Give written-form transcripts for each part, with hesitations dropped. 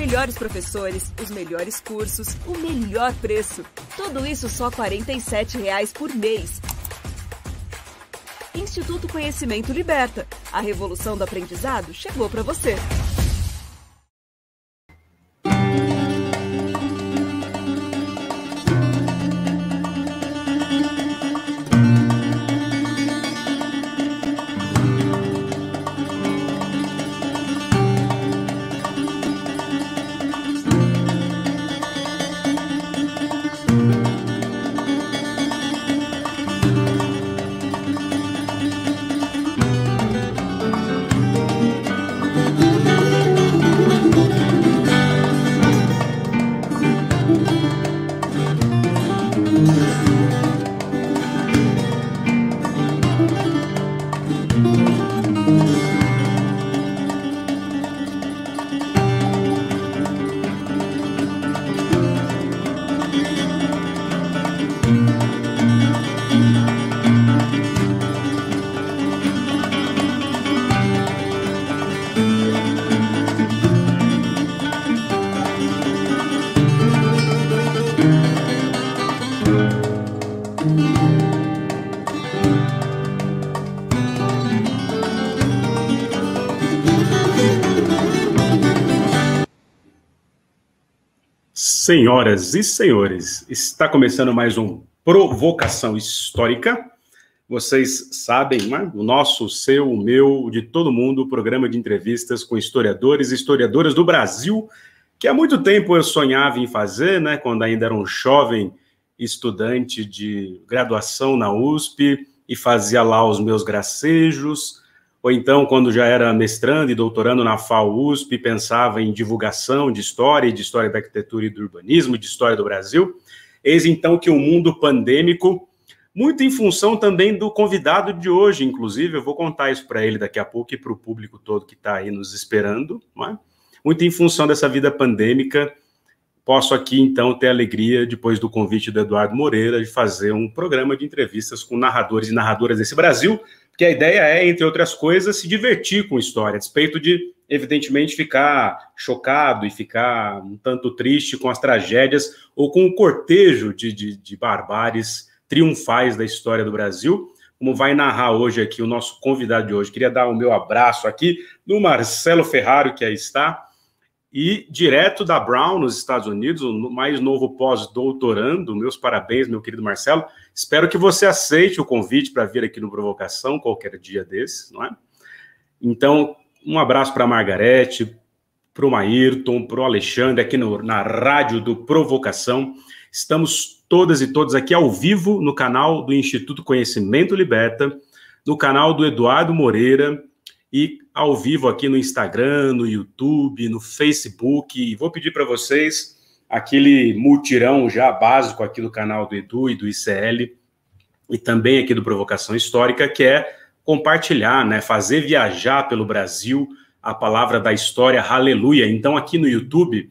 melhores professores, os melhores cursos, o melhor preço. Tudo isso só R$ 47,00 por mês. Instituto Conhecimento Liberta. A revolução do aprendizado chegou para você. Senhoras e senhores, está começando mais um Provocação Histórica. Vocês sabem, né? O nosso, o seu, o meu, de todo mundo, o programa de entrevistas com historiadores e historiadoras do Brasil, que há muito tempo eu sonhava em fazer, né? Quando ainda era um jovem estudante de graduação na USP e fazia lá os meus gracejos, ou então quando já era mestrando e doutorando na FAO-USP, pensava em divulgação de história da arquitetura e do urbanismo, de história do Brasil. Eis então que o mundo pandêmico, muito em função também do convidado de hoje, inclusive, eu vou contar isso para ele daqui a pouco e para o público todo que está aí nos esperando, não é? Muito em função dessa vida pandêmica, posso aqui então ter a alegria, depois do convite do Eduardo Moreira, de fazer um programa de entrevistas com narradores e narradoras desse Brasil, que a ideia é, entre outras coisas, se divertir com história, a despeito de, evidentemente, ficar chocado e ficar um tanto triste com as tragédias ou com o cortejo de barbáries triunfais da história do Brasil, como vai narrar hoje aqui o nosso convidado de hoje. Queria dar o meu abraço aqui no Marcelo Ferraro, que aí está, e direto da Brown, nos Estados Unidos, o mais novo pós-doutorando. Meus parabéns, meu querido Marcelo. Espero que você aceite o convite para vir aqui no Provocação qualquer dia desses, não é? Então, um abraço para a Margarete, para o Maírton, para o Alexandre, aqui na rádio do Provocação. Estamos todas e todos aqui ao vivo no canal do Instituto Conhecimento Liberta, no canal do Eduardo Moreira, e ao vivo aqui no Instagram, no YouTube, no Facebook. E vou pedir para vocês aquele mutirão já básico aqui do canal do Edu e do ICL, e também aqui do Provocação Histórica, que é compartilhar, né, fazer viajar pelo Brasil a palavra da história, aleluia. Então aqui no YouTube,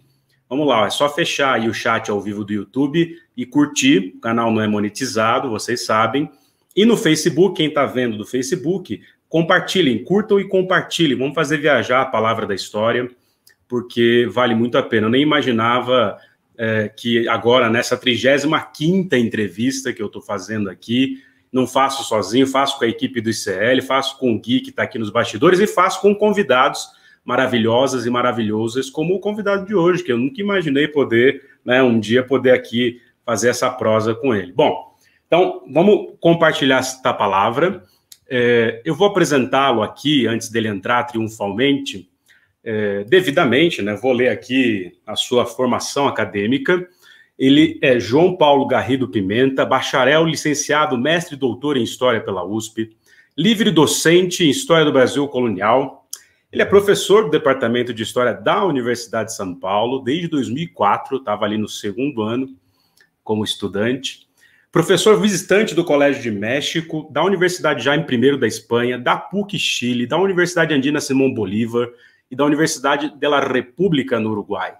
vamos lá, é só fechar aí o chat ao vivo do YouTube e curtir, o canal não é monetizado, vocês sabem. E no Facebook, quem está vendo do Facebook, compartilhem, curtam e compartilhem. Vamos fazer viajar a palavra da história, porque vale muito a pena. Eu nem imaginava que agora, nessa 35ª entrevista que eu estou fazendo aqui, não faço sozinho, faço com a equipe do ICL, faço com o Gui, que está aqui nos bastidores, e faço com convidados maravilhosas e maravilhosos, como o convidado de hoje, que eu nunca imaginei poder, né, um dia poder aqui fazer essa prosa com ele. Bom, então, vamos compartilhar esta palavra. Eu vou apresentá-lo aqui, antes dele entrar triunfalmente, devidamente, né? Vou ler aqui a sua formação acadêmica. Ele é João Paulo Garrido Pimenta, bacharel, licenciado, mestre e doutor em História pela USP, livre docente em História do Brasil Colonial. Ele é professor do Departamento de História da Universidade de São Paulo, desde 2004, estava ali no 2º ano como estudante. Professor visitante do Colégio de México, da Universidade Jaime I da Espanha, da PUC Chile, da Universidade Andina Simón Bolívar e da Universidade de la República no Uruguai.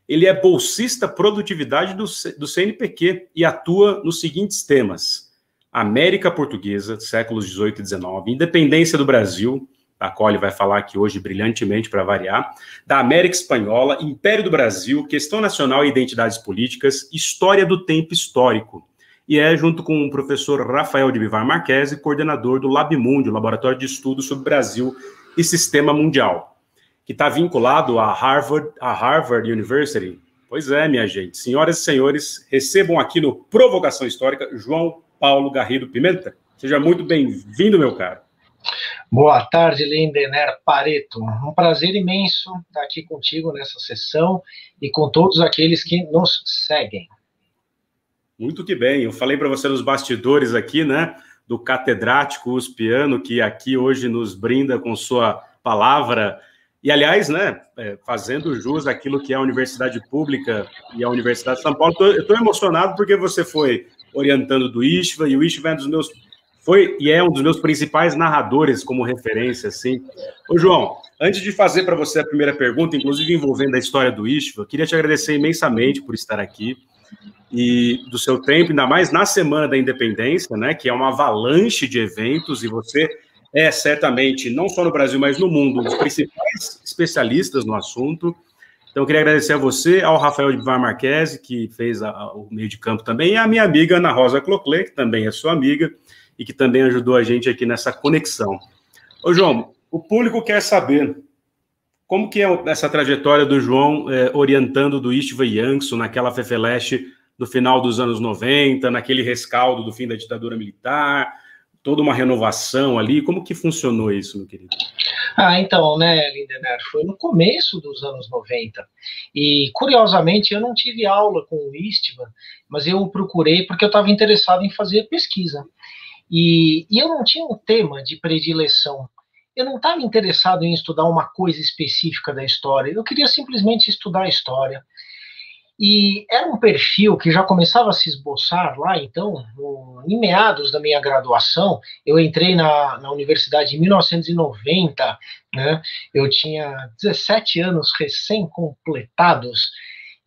Ele é bolsista produtividade do CNPq e atua nos seguintes temas: América Portuguesa, séculos XVIII e XIX, independência do Brasil, da qual ele vai falar aqui hoje brilhantemente para variar, da América Espanhola, Império do Brasil, Questão Nacional e Identidades Políticas, História do Tempo Histórico. E é junto com o professor Rafael de Vivar Marquesi, coordenador do LabMundi, o Laboratório de Estudos sobre Brasil e Sistema Mundial, que está vinculado à Harvard University. Pois é, minha gente. Senhoras e senhores, recebam aqui no Provocação Histórica João Paulo Garrido Pimenta. Seja muito bem-vindo, meu caro. Boa tarde, Lindener Pareto. Um prazer imenso estar aqui contigo nessa sessão e com todos aqueles que nos seguem. Muito que bem. Eu falei para você nos bastidores aqui, né, do catedrático uspiano, que aqui hoje nos brinda com sua palavra. E, aliás, né, fazendo jus àquilo que é a Universidade Pública e a Universidade de São Paulo, eu estou emocionado porque você foi orientando do Istvan, e o Istvan é um dos meus principais narradores como referência, assim. Ô, João, antes de fazer para você a primeira pergunta, inclusive envolvendo a história do Istvan, queria te agradecer imensamente por estar aqui e do seu tempo, ainda mais na Semana da Independência, né, que é uma avalanche de eventos, e você é certamente, não só no Brasil, mas no mundo, um dos principais especialistas no assunto. Então, eu queria agradecer a você, ao Rafael de Vivar Marquesi, que fez o meio de campo também, e a minha amiga Ana Rosa Cloclé, que também é sua amiga, e que também ajudou a gente aqui nessa conexão. Ô, João, o público quer saber como que é essa trajetória do João orientando do Istvan Yankso naquela Fefeleche do final dos anos 90, naquele rescaldo do fim da ditadura militar, toda uma renovação ali. Como que funcionou isso, meu querido? Então, né, Lindener, foi no começo dos anos 90. E, curiosamente, eu não tive aula com o Istvan, mas eu procurei porque eu estava interessado em fazer pesquisa. E eu não tinha um tema de predileção. Eu não estava interessado em estudar uma coisa específica da história. Eu queria simplesmente estudar a história. E era um perfil que já começava a se esboçar lá, então, em meados da minha graduação. Eu entrei na universidade em 1990, né? Eu tinha 17 anos recém-completados,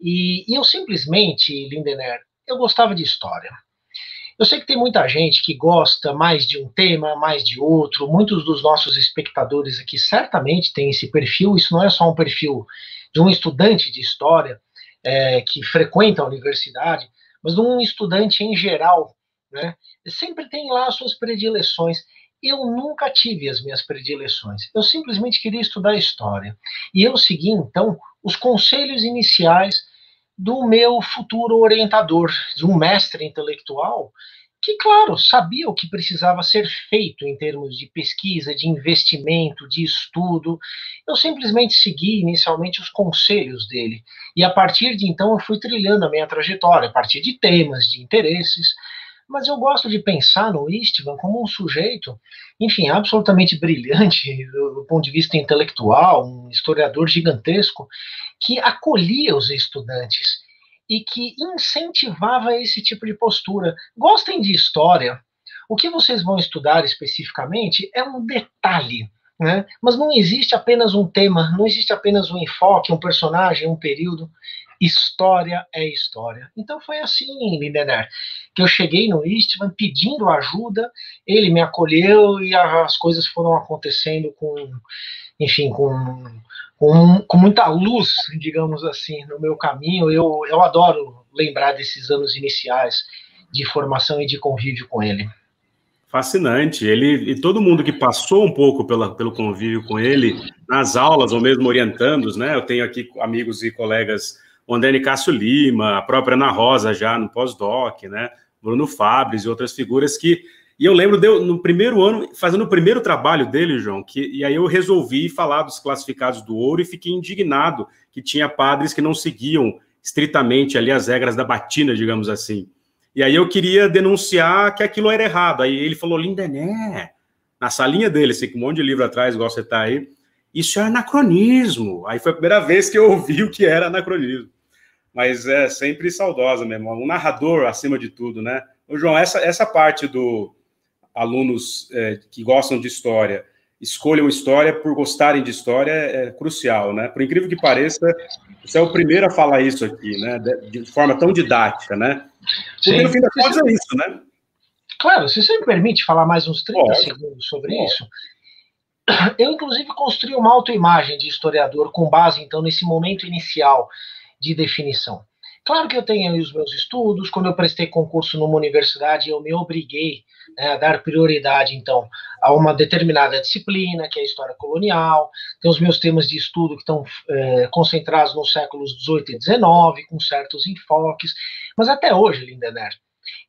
e eu simplesmente, Lindener, eu gostava de história. Eu sei que tem muita gente que gosta mais de um tema, mais de outro. Muitos dos nossos espectadores aqui certamente têm esse perfil. Isso não é só um perfil de um estudante de história que frequenta a universidade, mas de um estudante em geral, né? Sempre tem lá as suas predileções. Eu nunca tive as minhas predileções. Eu simplesmente queria estudar história. E eu segui, então, os conselhos iniciais do meu futuro orientador, de um mestre intelectual, que, claro, sabia o que precisava ser feito em termos de pesquisa, de investimento, de estudo. Eu simplesmente segui inicialmente os conselhos dele. E a partir de então eu fui trilhando a minha trajetória, a partir de temas, de interesses. Mas eu gosto de pensar no Istvan como um sujeito, enfim, absolutamente brilhante do ponto de vista intelectual, um historiador gigantesco, que acolhia os estudantes e que incentivava esse tipo de postura. Gostem de história. O que vocês vão estudar especificamente é um detalhe, né? Mas não existe apenas um tema, não existe apenas um enfoque, um personagem, um período. História é história. Então foi assim, Lindener, que eu cheguei no Istvan pedindo ajuda, ele me acolheu e as coisas foram acontecendo com muita luz, digamos assim, no meu caminho. Eu adoro lembrar desses anos iniciais de formação e de convívio com ele. Fascinante. Ele e todo mundo que passou um pouco pelo convívio com ele, nas aulas ou mesmo orientando, né? Eu tenho aqui amigos e colegas, o André Nicásio Lima, a própria Ana Rosa já no pós-doc, né? Bruno Fabres e outras figuras que... E eu lembro, no primeiro ano, fazendo o primeiro trabalho dele, João, e aí eu resolvi falar dos classificados do ouro e fiquei indignado que tinha padres que não seguiam estritamente ali as regras da batina, digamos assim. E aí eu queria denunciar que aquilo era errado. Aí ele falou, Lindené, na salinha dele, assim, com um monte de livro atrás, igual você está aí, isso é anacronismo. Aí foi a primeira vez que eu ouvi o que era anacronismo. Mas é sempre saudosa mesmo, um narrador acima de tudo, né? Ô, João, essa parte do alunos que gostam de história, escolham história por gostarem de história é crucial, né? Por incrível que pareça, você é o primeiro a falar isso aqui, né? De forma tão didática, né? Porque Sim. no fim das contas é isso, né? Claro, se você me permite falar mais uns 30 segundos sobre isso. Eu, inclusive, construí uma autoimagem de historiador com base, então, nesse momento inicial de definição. Claro que eu tenho aí os meus estudos. Quando eu prestei concurso numa universidade, eu me obriguei, né, a dar prioridade, então, a uma determinada disciplina, que é a história colonial. Tem os meus temas de estudo que estão concentrados nos séculos XVIII e XIX, com certos enfoques. Mas até hoje, Lindener,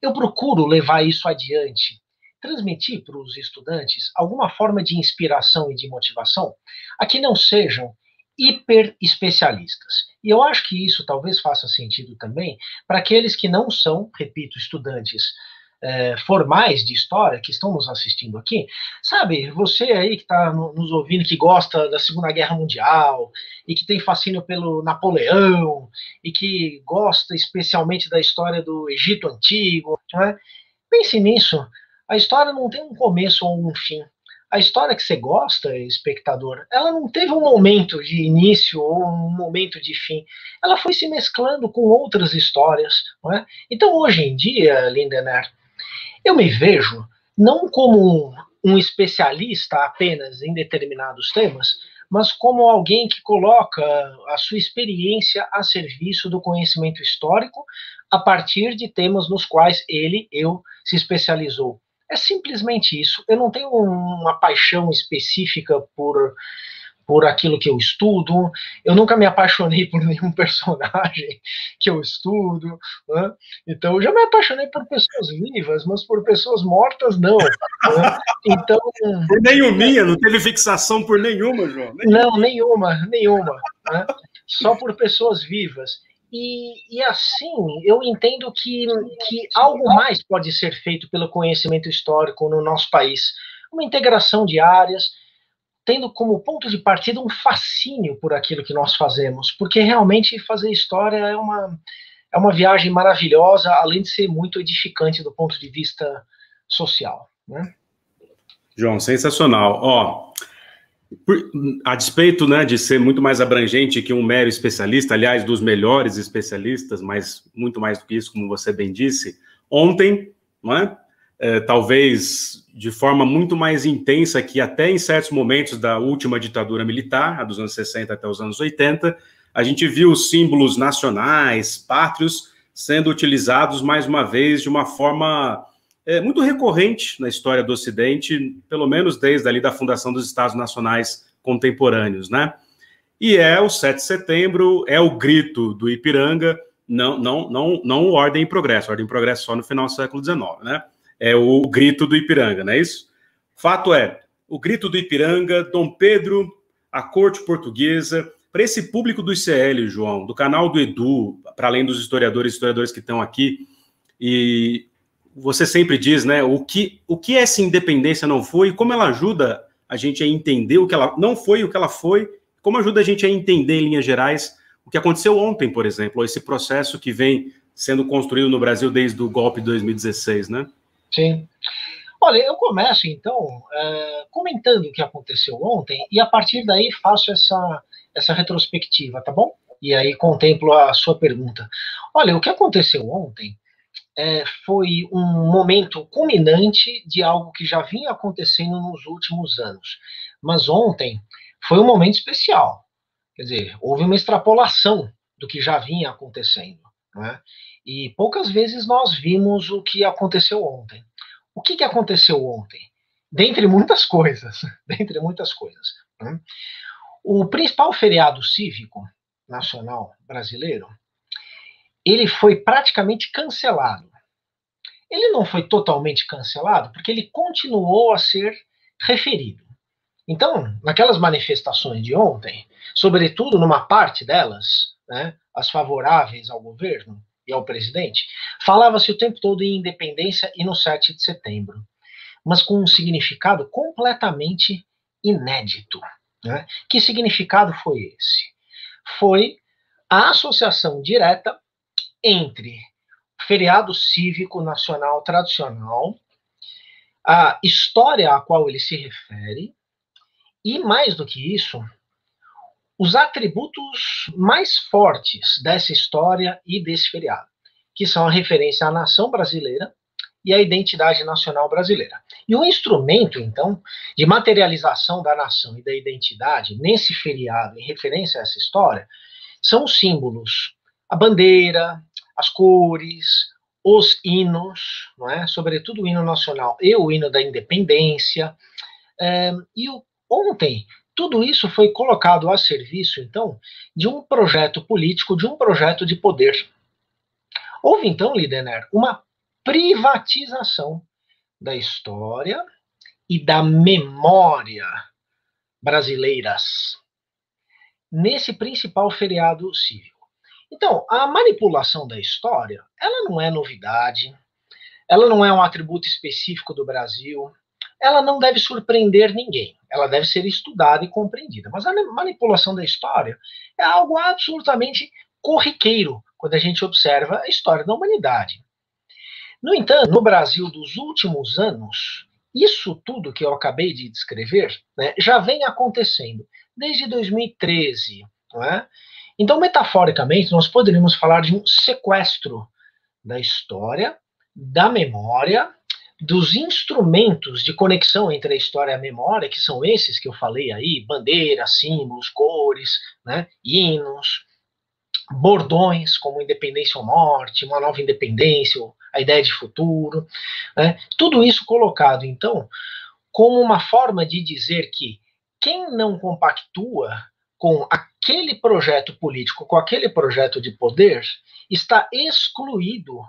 eu procuro levar isso adiante, transmitir para os estudantes alguma forma de inspiração e de motivação a que não sejam hiper especialistas. E eu acho que isso talvez faça sentido também para aqueles que não são, repito, estudantes formais de história, que estão nos assistindo aqui. Sabe, você aí que está nos ouvindo, que gosta da Segunda Guerra Mundial, e que tem fascínio pelo Napoleão, e que gosta especialmente da história do Egito Antigo, né? Pense nisso. A história não tem um começo ou um fim. A história que você gosta, espectador, ela não teve um momento de início ou um momento de fim. Ela foi se mesclando com outras histórias, não é? Então, hoje em dia, Lindener, eu me vejo não como um especialista apenas em determinados temas, mas como alguém que coloca a sua experiência a serviço do conhecimento histórico a partir de temas nos quais eu, se especializou. É simplesmente isso. Eu não tenho uma paixão específica por aquilo que eu estudo. Eu nunca me apaixonei por nenhum personagem que eu estudo, né? Então, eu já me apaixonei por pessoas vivas, mas por pessoas mortas, não. Né? Então, por nenhuminha, não teve fixação por nenhuma, João? Nenhuma. Não, nenhuma. Né? Só por pessoas vivas. E assim, eu entendo que algo mais pode ser feito pelo conhecimento histórico no nosso país. Uma integração de áreas, tendo como ponto de partida um fascínio por aquilo que nós fazemos, porque realmente fazer história é uma viagem maravilhosa, além de ser muito edificante do ponto de vista social. Né? João, sensacional. Ó, a despeito, né, de ser muito mais abrangente que um mero especialista, aliás, dos melhores especialistas, mas muito mais do que isso, como você bem disse, ontem, não é? Talvez de forma muito mais intensa que até em certos momentos da última ditadura militar, a dos anos 60 até os anos 80, a gente viu os símbolos nacionais, pátrios, sendo utilizados mais uma vez de uma forma muito recorrente na história do Ocidente, pelo menos desde ali da fundação dos Estados Nacionais contemporâneos, né? E o 7 de setembro, é o grito do Ipiranga, não Ordem e Progresso, Ordem e Progresso só no final do século XIX, né? É o grito do Ipiranga, não é isso? Fato é, o grito do Ipiranga, Dom Pedro, a corte portuguesa, para esse público do ICL, João, do canal do Edu, para além dos historiadores que estão aqui, e você sempre diz, né, o que essa independência não foi e como ela ajuda a gente a entender o que ela não foi e o que ela foi, como ajuda a gente a entender, em linhas gerais, o que aconteceu ontem, por exemplo, esse processo que vem sendo construído no Brasil desde o golpe de 2016, né? Sim. Olha, eu começo, então, comentando o que aconteceu ontem e, a partir daí, faço essa retrospectiva, tá bom? E aí contemplo a sua pergunta. Olha, o que aconteceu ontem foi um momento culminante de algo que já vinha acontecendo nos últimos anos. Mas ontem foi um momento especial. Quer dizer, houve uma extrapolação do que já vinha acontecendo, né? E poucas vezes nós vimos o que aconteceu ontem. O que aconteceu ontem? Dentre muitas coisas. Dentre muitas coisas. Né? O principal feriado cívico nacional brasileiro, ele foi praticamente cancelado. Ele não foi totalmente cancelado, porque ele continuou a ser referido. Então, naquelas manifestações de ontem, sobretudo numa parte delas, né, as favoráveis ao governo e ao presidente, falava-se o tempo todo em independência e no 7 de setembro, mas com um significado completamente inédito. Né? Que significado foi esse? Foi a associação direta entre feriado cívico nacional tradicional, a história a qual ele se refere, e mais do que isso, os atributos mais fortes dessa história e desse feriado, que são a referência à nação brasileira e a identidade nacional brasileira. E o instrumento, então, de materialização da nação e da identidade nesse feriado, em referência a essa história, são os símbolos, a bandeira, as cores, os hinos, não é? Sobretudo o hino nacional e o hino da independência. Ontem, tudo isso foi colocado a serviço, então, de um projeto político, de um projeto de poder. Houve, então, Lidener, uma privatização da história e da memória brasileiras nesse principal feriado cívico. Então, a manipulação da história, ela não é novidade, ela não é um atributo específico do Brasil, ela não deve surpreender ninguém, ela deve ser estudada e compreendida. Mas a manipulação da história é algo absolutamente corriqueiro quando a gente observa a história da humanidade. No entanto, no Brasil dos últimos anos, isso tudo que eu acabei de descrever, né, já vem acontecendo desde 2013, não é? Então, metaforicamente, nós poderíamos falar de um sequestro da história, da memória, dos instrumentos de conexão entre a história e a memória, que são esses que eu falei aí, bandeiras, símbolos, cores, né, hinos, bordões como independência ou morte, uma nova independência, a ideia de futuro, né, tudo isso colocado, então, como uma forma de dizer que quem não compactua com aquele projeto político, com aquele projeto de poder, está excluído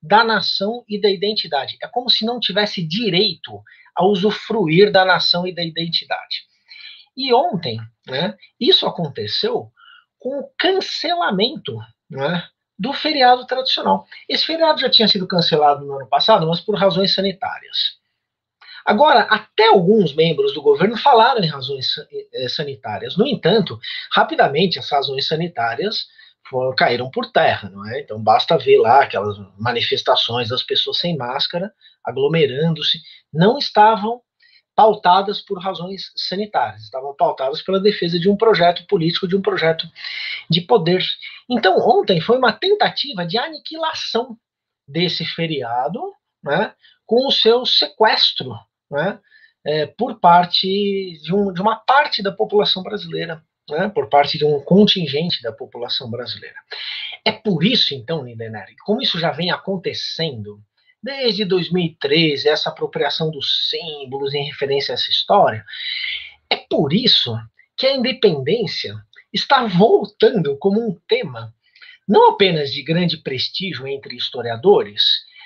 da nação e da identidade. É como se não tivesse direito a usufruir da nação e da identidade. E ontem, né, isso aconteceu com o cancelamento, né, do feriado tradicional. Esse feriado já tinha sido cancelado no ano passado, mas por razões sanitárias. Agora, até alguns membros do governo falaram em razões sanitárias. No entanto, rapidamente as razões sanitárias caíram por terra, não é? Então basta ver lá aquelas manifestações das pessoas sem máscara, aglomerando-se, não estavam pautadas por razões sanitárias, estavam pautadas pela defesa de um projeto político, de um projeto de poder. Então ontem foi uma tentativa de aniquilação desse feriado, né, com o seu sequestro, né, por parte de uma parte da população brasileira, né, por parte de um contingente da população brasileira. É por isso, então, Lindenberg, como isso já vem acontecendo desde 2013, essa apropriação dos símbolos em referência a essa história, é por isso que a independência está voltando como um tema não apenas de grande prestígio entre historiadores,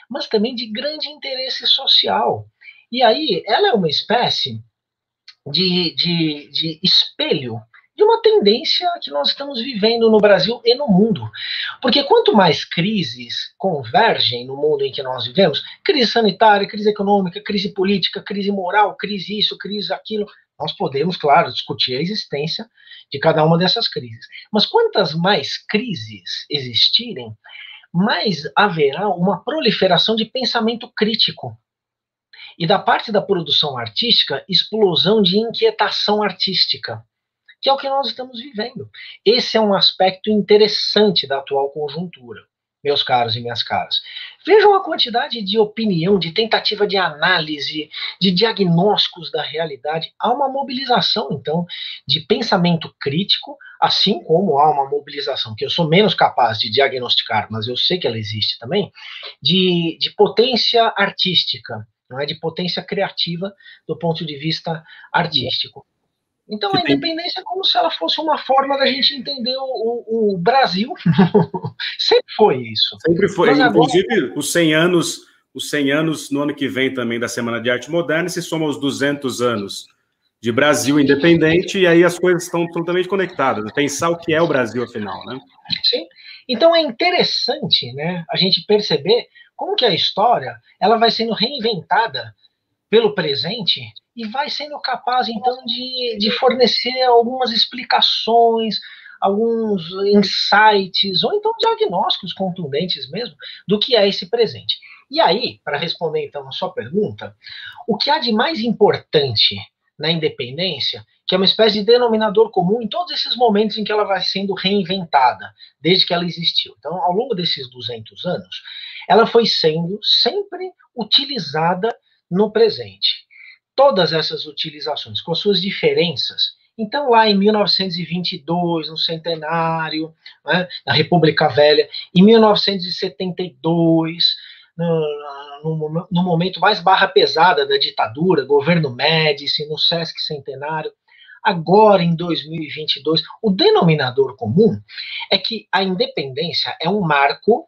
mas também de grande interesse social. E aí ela é uma espécie de espelho de uma tendência que nós estamos vivendo no Brasil e no mundo. Porque quanto mais crises convergem no mundo em que nós vivemos, crise sanitária, crise econômica, crise política, crise moral, crise isso, crise aquilo, nós podemos, claro, discutir a existência de cada uma dessas crises. Mas quantas mais crises existirem, mais haverá uma proliferação de pensamento crítico. E da parte da produção artística, explosão de inquietação artística, que é o que nós estamos vivendo. Esse é um aspecto interessante da atual conjuntura, meus caros e minhas caras. Vejam a quantidade de opinião, de tentativa de análise, de diagnósticos da realidade. Há uma mobilização, então, de pensamento crítico, assim como há uma mobilização, que eu sou menos capaz de diagnosticar, mas eu sei que ela existe também, de potência artística, não é? De potência criativa do ponto de vista artístico. Então a independência é como se ela fosse uma forma da gente entender o Brasil. Sempre foi isso. Sempre foi. Mas inclusive, agora... os 100 anos no ano que vem também da Semana de Arte Moderna, se soma os 200 anos de Brasil independente, e aí as coisas estão absolutamente conectadas. Pensar o que é o Brasil, afinal, né? Sim. Então é interessante, né, a gente perceber como que a história ela vai sendo reinventada pelo presente e vai sendo capaz, então, de fornecer algumas explicações, alguns insights, ou então diagnósticos contundentes mesmo, do que é esse presente. E aí, para responder, então, a sua pergunta, o que há de mais importante na independência, que é uma espécie de denominador comum em todos esses momentos em que ela vai sendo reinventada, desde que ela existiu. Então, ao longo desses 200 anos, ela foi sendo sempre utilizada no presente. Todas essas utilizações, com as suas diferenças. Então, lá em 1922, no centenário, né, na República Velha, em 1972, no momento mais barra pesada da ditadura, governo Médici, no Sesc Centenário, agora em 2022, o denominador comum é que a independência é um marco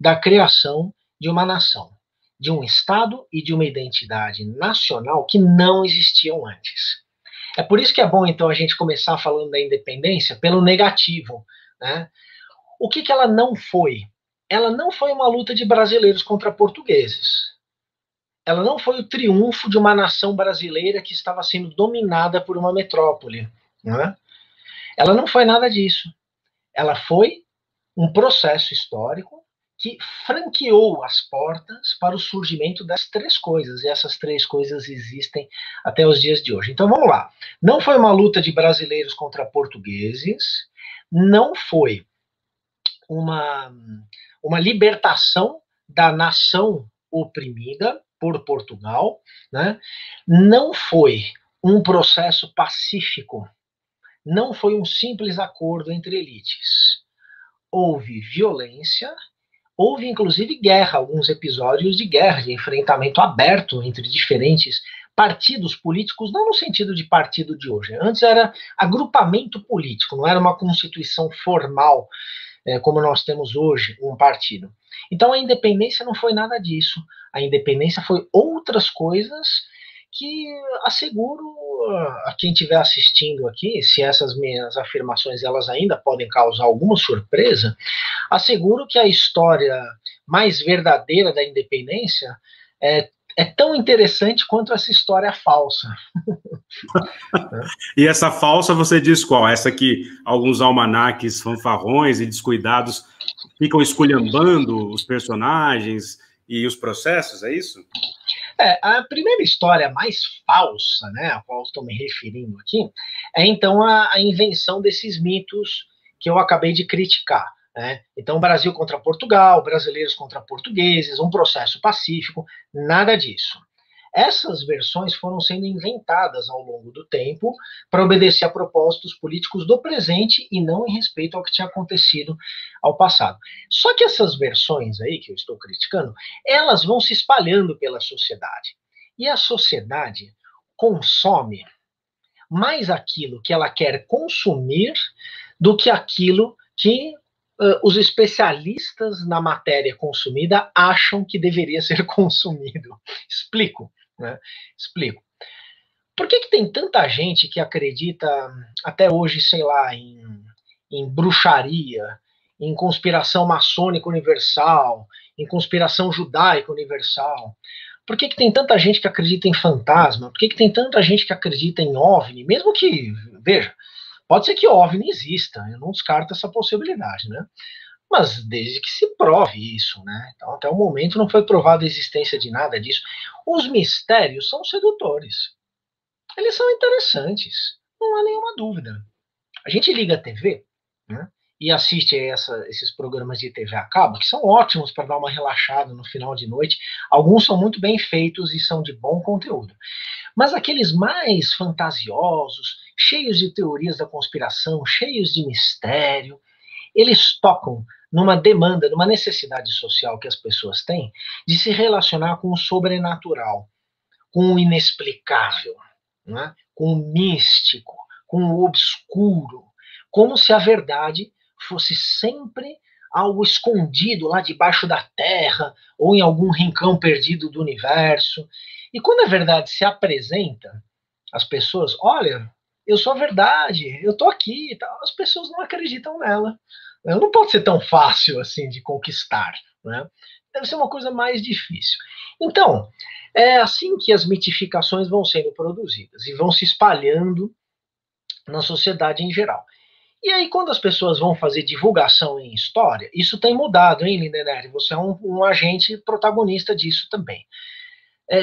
da criação de uma nação, de um Estado e de uma identidade nacional que não existiam antes. É por isso que é bom, então, a gente começar falando da independência pelo negativo, né? O que ela não foi? Ela não foi uma luta de brasileiros contra portugueses. Ela não foi o triunfo de uma nação brasileira que estava sendo dominada por uma metrópole, né? Ela não foi nada disso. Ela foi um processo histórico que franqueou as portas para o surgimento das três coisas, e essas três coisas existem até os dias de hoje. Então vamos lá. Não foi uma luta de brasileiros contra portugueses, não foi uma libertação da nação oprimida por Portugal, né? Não foi um processo pacífico, não foi um simples acordo entre elites. Houve violência, houve inclusive guerra, alguns episódios de guerra, de enfrentamento aberto entre diferentes partidos políticos, não no sentido de partido de hoje. Antes era agrupamento político, não era uma constituição formal, como nós temos hoje, um partido. Então a independência não foi nada disso. A independência foi outras coisas que asseguro a quem estiver assistindo aqui, se essas minhas afirmações elas ainda podem causar alguma surpresa, asseguro que a história mais verdadeira da independência é tão interessante quanto essa história falsa. E essa falsa você diz qual? Essa que alguns almanaques fanfarrões e descuidados ficam esculhambando os personagens e os processos, é isso? A primeira história mais falsa, né, a qual estou me referindo aqui, é então a invenção desses mitos que eu acabei de criticar. Né? Então, Brasil contra Portugal, brasileiros contra portugueses, um processo pacífico, nada disso. Essas versões foram sendo inventadas ao longo do tempo para obedecer a propósitos políticos do presente e não em respeito ao que tinha acontecido ao passado. Só que essas versões aí que eu estou criticando, elas vão se espalhando pela sociedade. E a sociedade consome mais aquilo que ela quer consumir do que aquilo que os especialistas na matéria consumida acham que deveria ser consumido. Explico, né? Explico. Por que tem tanta gente que acredita até hoje, sei lá, em bruxaria, em conspiração maçônica universal, em conspiração judaica universal? Por que tem tanta gente que acredita em fantasma? Por que tem tanta gente que acredita em OVNI? Mesmo que, veja, pode ser que OVNI exista, eu não descarto essa possibilidade, né? Mas desde que se prove isso, né? Então, até o momento não foi provada a existência de nada disso. Os mistérios são sedutores. Eles são interessantes, não há nenhuma dúvida. A gente liga a TV, né? E assiste esses programas de TV a cabo, que são ótimos para dar uma relaxada no final de noite. Alguns são muito bem feitos e são de bom conteúdo. Mas aqueles mais fantasiosos, cheios de teorias da conspiração, cheios de mistério, eles tocam numa demanda, numa necessidade social que as pessoas têm de se relacionar com o sobrenatural, com o inexplicável, né? Com o místico, com o obscuro, como se a verdade fosse sempre algo escondido lá debaixo da terra ou em algum rincão perdido do universo. E quando a verdade se apresenta, as pessoas, olha, eu sou a verdade, eu tô aqui, tá? As pessoas não acreditam nela. Não pode ser tão fácil assim de conquistar, né? Deve ser uma coisa mais difícil. Então, é assim que as mitificações vão sendo produzidas e vão se espalhando na sociedade em geral. E aí, quando as pessoas vão fazer divulgação em história, isso tem mudado, hein, Lindenberg? Você é um agente protagonista disso também.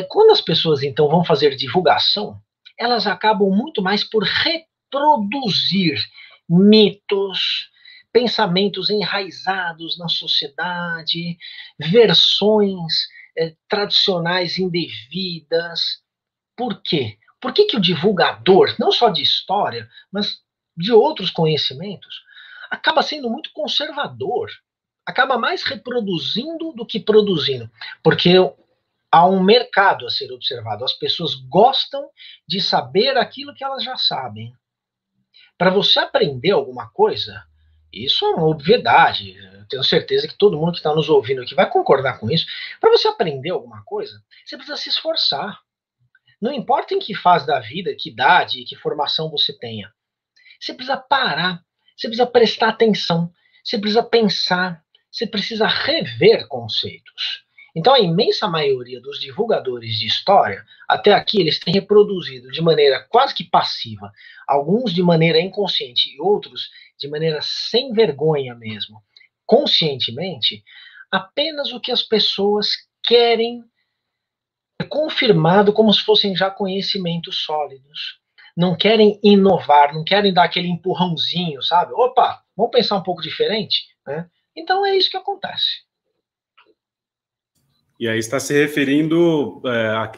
Quando as pessoas, então, vão fazer divulgação, elas acabam muito mais por reproduzir mitos, pensamentos enraizados na sociedade, versões tradicionais indevidas. Por quê? Por que que o divulgador, não só de história, mas de outros conhecimentos, acaba sendo muito conservador, acaba mais reproduzindo do que produzindo? Porque há um mercado a ser observado, as pessoas gostam de saber aquilo que elas já sabem. Para você aprender alguma coisa, isso é uma obviedade, eu tenho certeza que todo mundo que está nos ouvindo aqui vai concordar com isso. Para você aprender alguma coisa, você precisa se esforçar. Não importa em que fase da vida, que idade e que formação você tenha. Você precisa parar, você precisa prestar atenção, você precisa pensar, você precisa rever conceitos. Então, a imensa maioria dos divulgadores de história, até aqui, eles têm reproduzido de maneira quase que passiva, alguns de maneira inconsciente e outros de maneira sem vergonha mesmo, conscientemente, apenas o que as pessoas querem confirmado como se fossem já conhecimentos sólidos. Não querem inovar, não querem dar aquele empurrãozinho, sabe? Opa, vamos pensar um pouco diferente, né? Então é isso que acontece. E aí está se referindo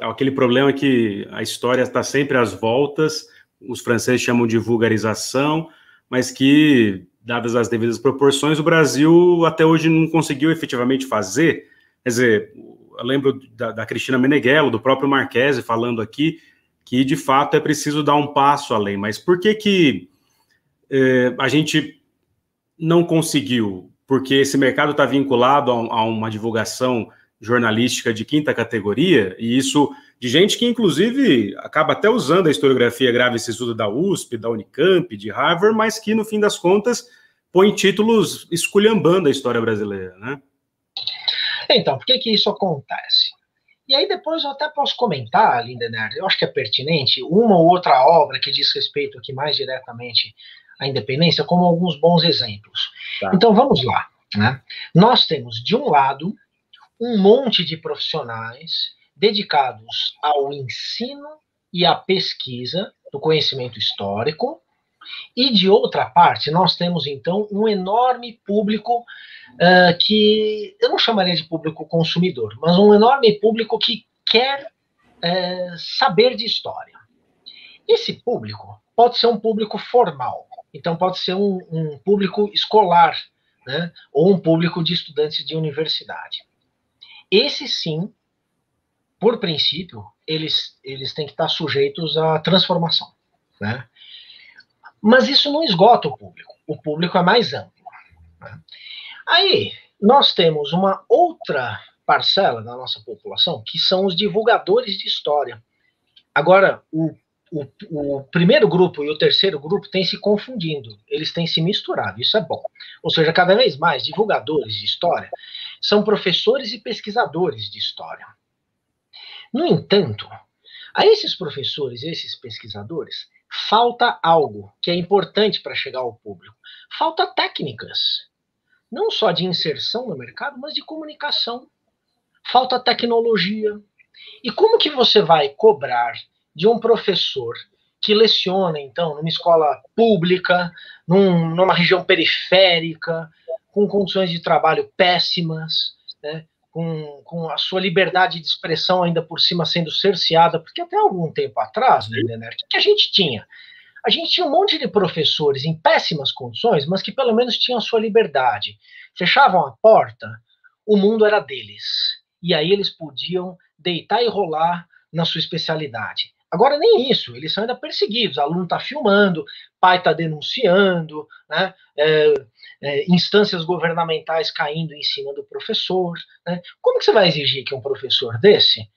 àquele problema que a história está sempre às voltas, os franceses chamam de vulgarização, mas que, dadas as devidas proporções, o Brasil até hoje não conseguiu efetivamente fazer. Quer dizer, eu lembro da Cristina Meneghello, do próprio Marquese, falando aqui que, de fato, é preciso dar um passo além. Mas por que a gente não conseguiu? Porque esse mercado está vinculado a uma divulgação jornalística de quinta categoria, e isso de gente que, inclusive, acaba até usando a historiografia grave esse estudo da USP, da Unicamp, de Harvard, mas que, no fim das contas, põe títulos esculhambando a história brasileira, né? Então, por que que isso acontece? E aí depois eu até posso comentar, Lindenberg, eu acho que é pertinente, uma ou outra obra que diz respeito aqui mais diretamente à independência, como alguns bons exemplos. Tá. Então vamos lá, né? Nós temos, de um lado, um monte de profissionais dedicados ao ensino e à pesquisa do conhecimento histórico, e de outra parte, nós temos então um enorme público que eu não chamaria de público consumidor, mas um enorme público que quer saber de história. Esse público pode ser um público formal, então pode ser um público escolar, né, ou um público de estudantes de universidade. Esse sim, por princípio, eles têm que estar sujeitos à transformação, né? Mas isso não esgota o público é mais amplo, né? Aí, nós temos uma outra parcela da nossa população, que são os divulgadores de história. Agora, o primeiro grupo e o terceiro grupo têm se confundindo, eles têm se misturado, isso é bom. Ou seja, cada vez mais, divulgadores de história são professores e pesquisadores de história. No entanto, a esses professores e esses pesquisadores, falta algo que é importante para chegar ao público. Falta técnicas, não só de inserção no mercado, mas de comunicação. Falta tecnologia. E como que você vai cobrar de um professor que leciona, então, numa escola pública, numa região periférica, com condições de trabalho péssimas, né, com a sua liberdade de expressão ainda por cima sendo cerceada, porque até algum tempo atrás, né, o que a gente tinha? A gente tinha um monte de professores em péssimas condições, mas que pelo menos tinham a sua liberdade. Fechavam a porta, o mundo era deles. E aí eles podiam deitar e rolar na sua especialidade. Agora nem isso, eles são ainda perseguidos, aluno está filmando, pai está denunciando, né, instâncias governamentais caindo em cima do professor, né? Como que você vai exigir que um professor desse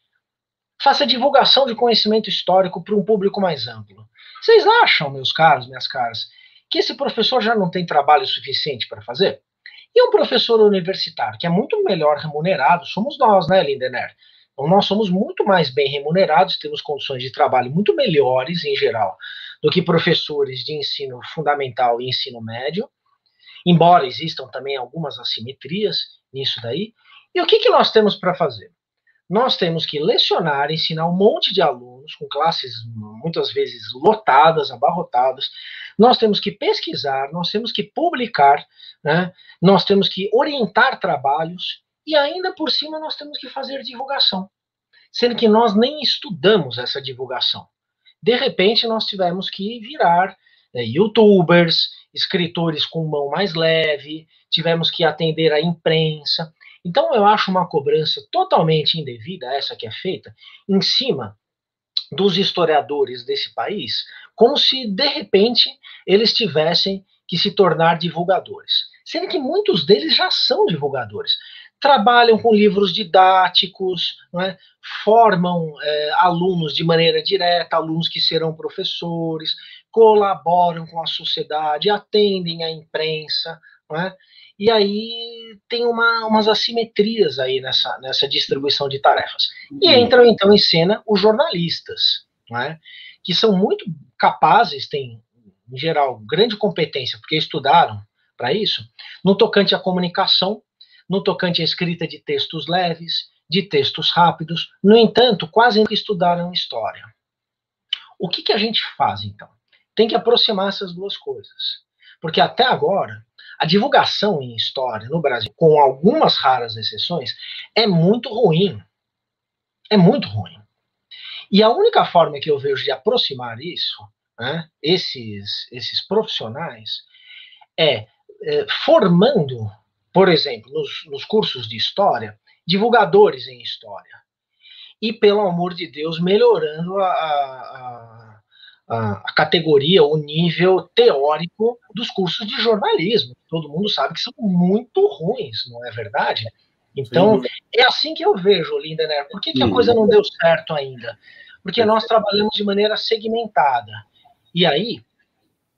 faça divulgação de conhecimento histórico para um público mais amplo? Vocês acham, meus caros, minhas caras, que esse professor já não tem trabalho suficiente para fazer? E um professor universitário, que é muito melhor remunerado, somos nós, né, Lindenberg? Então, nós somos muito mais bem remunerados, temos condições de trabalho muito melhores, em geral, do que professores de ensino fundamental e ensino médio, embora existam também algumas assimetrias nisso daí. E o que nós temos para fazer? nós temos que lecionar, ensinar um monte de alunos, com classes muitas vezes lotadas, abarrotadas, nós temos que pesquisar, nós temos que publicar, né? Nós temos que orientar trabalhos, e ainda por cima nós temos que fazer divulgação, sendo que nós nem estudamos essa divulgação. De repente nós tivemos que virar youtubers, escritores com mão mais leve, tivemos que atender a imprensa. Então eu acho uma cobrança totalmente indevida, essa que é feita, em cima dos historiadores desse país, como se de repente eles tivessem que se tornar divulgadores. Sendo que muitos deles já são divulgadores. Trabalham com livros didáticos, não é? Formam alunos de maneira direta, alunos que serão professores, colaboram com a sociedade, atendem à imprensa, não é? E aí tem umas assimetrias aí nessa distribuição de tarefas. E entram, então, em cena os jornalistas, não é? Que são muito capazes, têm, em geral, grande competência, porque estudaram para isso, no tocante à comunicação, no tocante à escrita de textos leves, de textos rápidos. No entanto, quase nunca estudaram história. O que a gente faz, então? Tem que aproximar essas duas coisas. Porque até agora, a divulgação em história no Brasil, com algumas raras exceções, é muito ruim. É muito ruim. E a única forma que eu vejo de aproximar isso, né, esses profissionais, formando, por exemplo, nos cursos de história, divulgadores em história. E, pelo amor de Deus, melhorando a categoria, o nível teórico dos cursos de jornalismo. Todo mundo sabe que são muito ruins, não é verdade? Então, é assim que eu vejo, Lindenberg. Por que a coisa não deu certo ainda? Porque nós trabalhamos de maneira segmentada. E aí,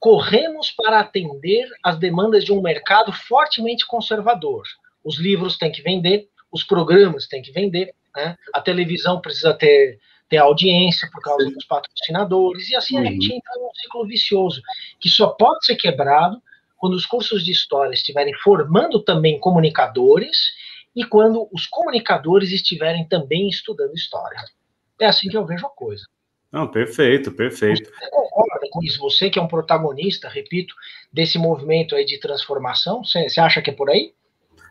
corremos para atender as demandas de um mercado fortemente conservador. Os livros têm que vender, os programas têm que vender, né? A televisão precisa ter audiência por causa dos patrocinadores, e assim a gente entra num ciclo vicioso, que só pode ser quebrado quando os cursos de história estiverem formando também comunicadores e quando os comunicadores estiverem também estudando história. É assim que eu vejo a coisa. Não, perfeito, perfeito. Você concorda com isso? Você que é um protagonista, repito, desse movimento aí de transformação, você acha que é por aí?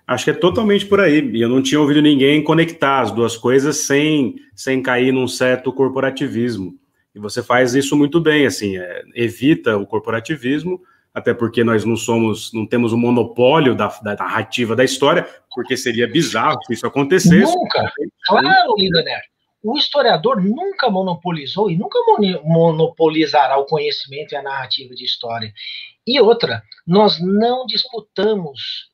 Acho que é totalmente por aí. E eu não tinha ouvido ninguém conectar as duas coisas sem cair num certo corporativismo. E você faz isso muito bem, assim, evita o corporativismo, até porque nós não temos o monopólio da narrativa da história, porque seria bizarro se isso acontecesse. Nunca. Claro, Lindenberg. O historiador nunca monopolizou e nunca monopolizará o conhecimento e a narrativa de história. E outra, nós não disputamos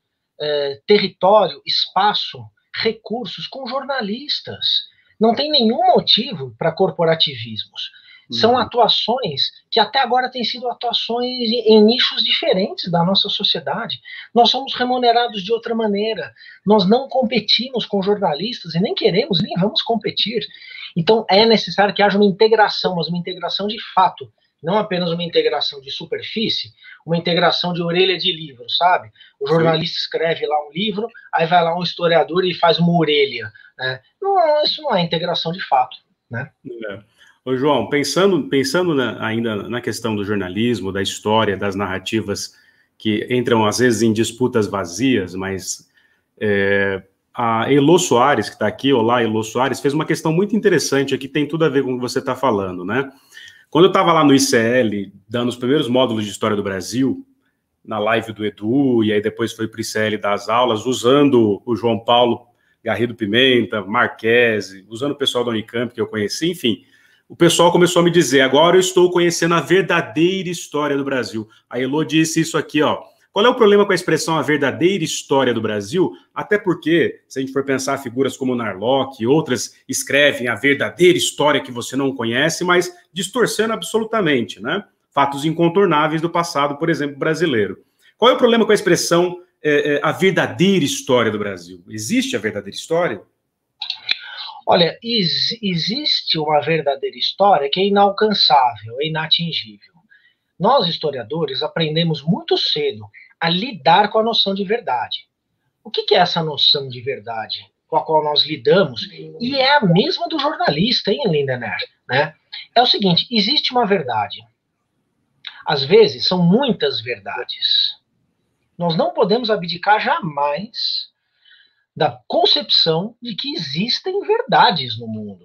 território, espaço, recursos com jornalistas. Não tem nenhum motivo para corporativismos. São atuações que até agora têm sido atuações em nichos diferentes da nossa sociedade. Nós somos remunerados de outra maneira. Nós não competimos com jornalistas e nem queremos, nem vamos competir. Então é necessário que haja uma integração, mas uma integração de fato. Não apenas uma integração de superfície, uma integração de orelha de livro, sabe? O jornalista escreve lá um livro, aí vai lá um historiador e faz uma orelha, né? Não, isso não é integração de fato, né? Ô, João, pensando ainda na questão do jornalismo, da história, das narrativas que entram, às vezes, em disputas vazias, mas a Elô Soares, que está aqui, olá, Elô Soares, fez uma questão muito interessante aqui, tem tudo a ver com o que você está falando, né? Quando eu estava lá no ICL, dando os primeiros módulos de História do Brasil, na live do Edu, e aí depois foi para o ICL dar as aulas, usando o João Paulo Garrido Pimenta, Marquese, usando o pessoal da Unicamp que eu conheci, enfim, o pessoal começou a me dizer, agora eu estou conhecendo a verdadeira história do Brasil. A Elô disse isso aqui, ó. Qual é o problema com a expressão a verdadeira história do Brasil? Até porque, se a gente for pensar figuras como Narlock e outras, escrevem a verdadeira história que você não conhece, mas distorcendo absolutamente, né? Fatos incontornáveis do passado, por exemplo, brasileiro. Qual é o problema com a expressão a verdadeira história do Brasil? Existe a verdadeira história? Olha, existe uma verdadeira história que é inalcançável, é inatingível. Nós, historiadores, aprendemos muito cedo a lidar com a noção de verdade. O que é essa noção de verdade? com a qual nós lidamos, e é a mesma do jornalista, hein, Lindener? Né? É o seguinte, existe uma verdade. Às vezes, são muitas verdades. Nós não podemos abdicar jamais da concepção de que existem verdades no mundo.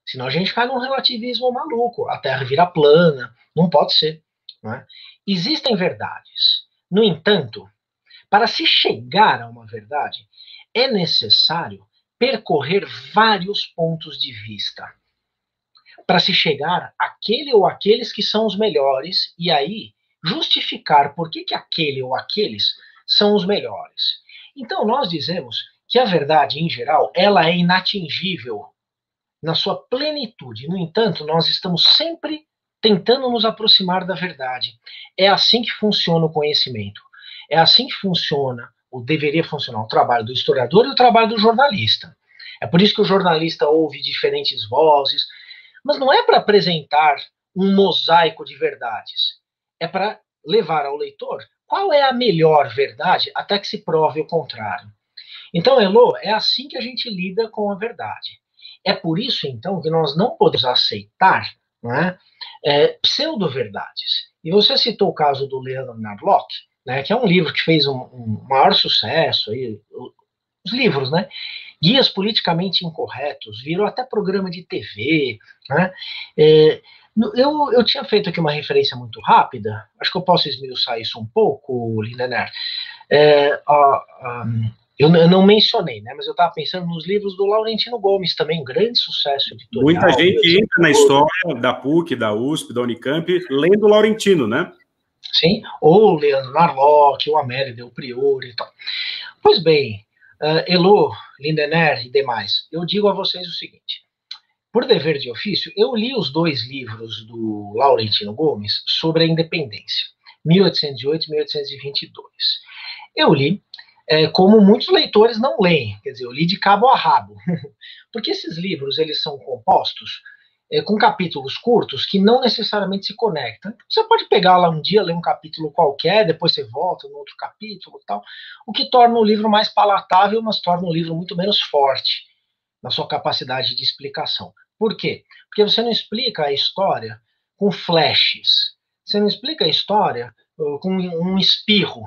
Senão a gente cai num relativismo maluco. A Terra vira plana. Não pode ser. Não é? Existem verdades. No entanto, para se chegar a uma verdade, é necessário percorrer vários pontos de vista. Para se chegar àquele ou aqueles que são os melhores, e aí justificar por que aquele ou aqueles são os melhores. Então, nós dizemos que a verdade, em geral, ela é inatingível na sua plenitude. No entanto, nós estamos sempre tentando nos aproximar da verdade. É assim que funciona o conhecimento. É assim que funciona, ou deveria funcionar, o trabalho do historiador e o trabalho do jornalista. É por isso que o jornalista ouve diferentes vozes, mas não é para apresentar um mosaico de verdades. É para levar ao leitor qual é a melhor verdade até que se prove o contrário. Então, Elô, é assim que a gente lida com a verdade. É por isso, então, que nós não podemos aceitar, não é, pseudo-verdades. E você citou o caso do Leonard Narlock, né, que é um livro que fez um maior sucesso, aí, os livros, né? Guias politicamente incorretos, virou até programa de TV, né? Eu tinha feito aqui uma referência muito rápida, acho que eu posso esmiuçar isso um pouco, Lindener. Eu não mencionei, né? Mas eu estava pensando nos livros do Laurentino Gomes, também grande sucesso editorial. Muita gente entra na história da PUC, da USP, da Unicamp, lendo o Laurentino, né? Sim, ou o Leandro Narlock, o Amélie Del Priore e tal. Pois bem, Elô, Lindener e demais, eu digo a vocês o seguinte: por dever de ofício, eu li os 2 livros do Laurentino Gomes sobre a independência, 1808 e 1822. Eu li, como muitos leitores não leem, quer dizer, eu li de cabo a rabo, porque esses livros eles são compostos com capítulos curtos que não necessariamente se conectam. Você pode pegar lá um dia, ler um capítulo qualquer, depois você volta no outro capítulo e tal, o que torna o livro mais palatável, mas torna o livro muito menos forte na sua capacidade de explicação. Por quê? Porque você não explica a história com flashes, você não explica a história com um espirro,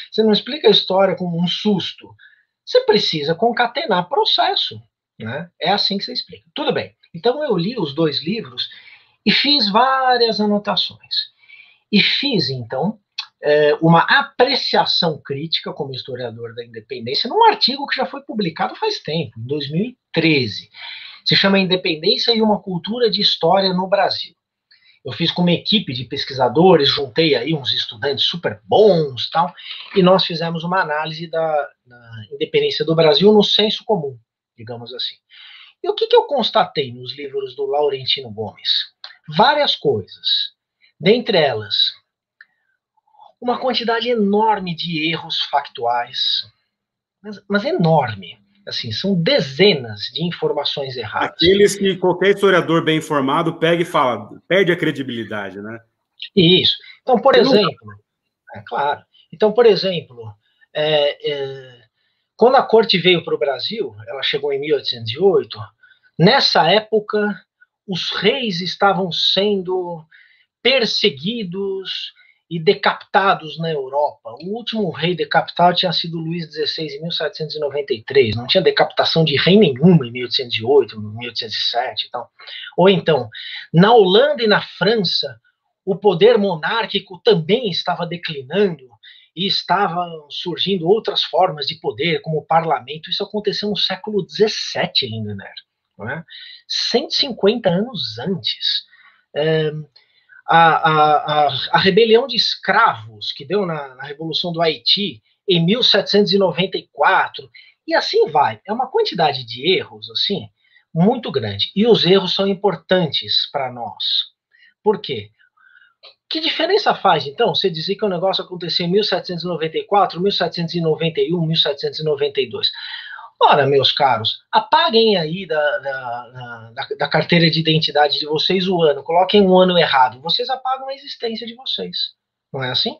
você não explica a história com um susto, você precisa concatenar processo, né? É assim que você explica. Tudo bem. Então eu li os 2 livros e fiz várias anotações. E fiz, então, uma apreciação crítica como historiador da independência num artigo que já foi publicado faz tempo, em 2013. Se chama Independência e uma Cultura de História no Brasil. Eu fiz com uma equipe de pesquisadores, juntei aí uns estudantes super bons, tal, e nós fizemos uma análise da independência do Brasil no senso comum, digamos assim. E o que eu constatei nos livros do Laurentino Gomes? Várias coisas. Dentre elas, uma quantidade enorme de erros factuais, mas enorme. Assim, são dezenas de informações erradas. Aqueles que qualquer historiador bem informado pega e fala, perde a credibilidade, né? Isso. Então, por exemplo, claro. Então, por exemplo, quando a corte veio para o Brasil, ela chegou em 1808, nessa época, os reis estavam sendo perseguidos e decapitados na Europa. O último rei decapitado tinha sido Luís XVI em 1793. Não tinha decapitação de rei nenhuma em 1808, 1807 e tal. Ou então, na Holanda e na França, o poder monárquico também estava declinando e estavam surgindo outras formas de poder, como o parlamento. Isso aconteceu no século XVII, Lindener, não é? 150 anos antes. A rebelião de escravos que deu na Revolução do Haiti em 1794, e assim vai. É uma quantidade de erros assim muito grande. E os erros são importantes para nós. Por quê? Que diferença faz, então, você dizer que o negócio aconteceu em 1794, 1791, 1792? Ora, meus caros, apaguem aí da carteira de identidade de vocês o ano, coloquem um ano errado, vocês apagam a existência de vocês. Não é assim?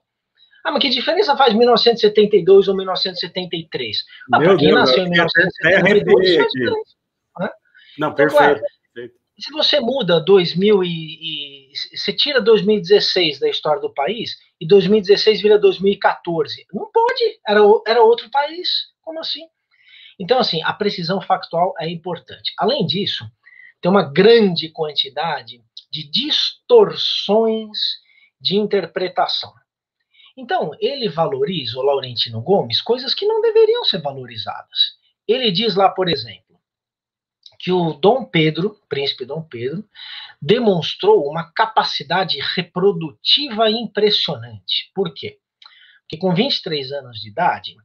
Ah, mas que diferença faz 1972 ou 1973? Ah, para quem nasceu em 1972, faz diferença. Né? Não, então, perfeito. Claro, se você muda 2000 você tira 2016 da história do país e 2016 vira 2014, não pode, era outro país. Como assim? Então, assim, a precisão factual é importante. Além disso, tem uma grande quantidade de distorções de interpretação. Então, ele valoriza, o Laurentino Gomes, coisas que não deveriam ser valorizadas. Ele diz lá, por exemplo, que o Dom Pedro, príncipe Dom Pedro, demonstrou uma capacidade reprodutiva impressionante. Por quê? Porque com 23 anos de idade,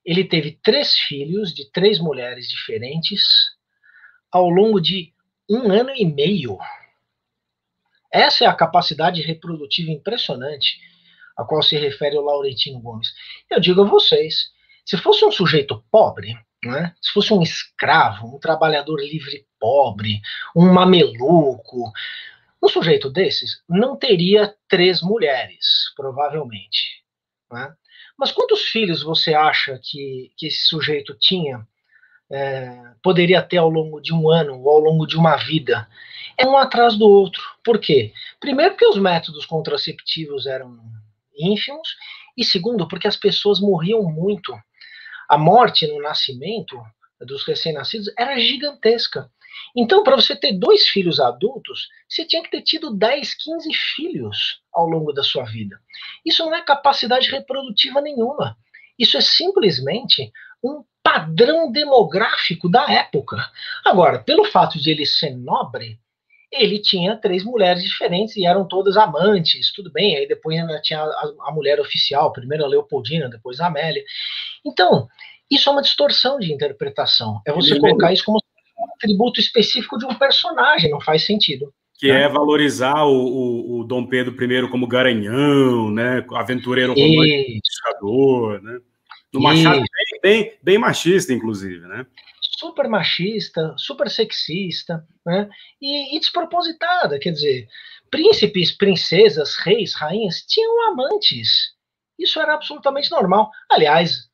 ele teve 3 filhos de 3 mulheres diferentes ao longo de 1 ano e meio. Essa é a capacidade reprodutiva impressionante a qual se refere o Laurentino Gomes. Eu digo a vocês, se fosse um sujeito pobre, né, se fosse um escravo, um trabalhador livre pobre, um mameluco, um sujeito desses não teria 3 mulheres, provavelmente. Né? Mas quantos filhos você acha que esse sujeito tinha, poderia ter ao longo de 1 ano ou ao longo de uma vida? É um atrás do outro. Por quê? Primeiro, porque os métodos contraceptivos eram ínfimos, e segundo, porque as pessoas morriam muito. A morte no nascimento dos recém-nascidos era gigantesca. Então, para você ter 2 filhos adultos, você tinha que ter tido 10, 15 filhos ao longo da sua vida. Isso não é capacidade reprodutiva nenhuma. Isso é simplesmente um padrão demográfico da época. Agora, pelo fato de ele ser nobre, ele tinha 3 mulheres diferentes e eram todas amantes, tudo bem, aí depois ainda tinha a mulher oficial, primeiro a Leopoldina, depois a Amélia. Então, isso é uma distorção de interpretação. É você colocar isso como um atributo específico de um personagem, não faz sentido. Que é valorizar o Dom Pedro I como garanhão, né? Aventureiro romântico, pescador, né? No Machado bem machista, inclusive, né? Super machista, super sexista, né? E despropositada, quer dizer, príncipes, princesas, reis, rainhas tinham amantes. Isso era absolutamente normal. Aliás,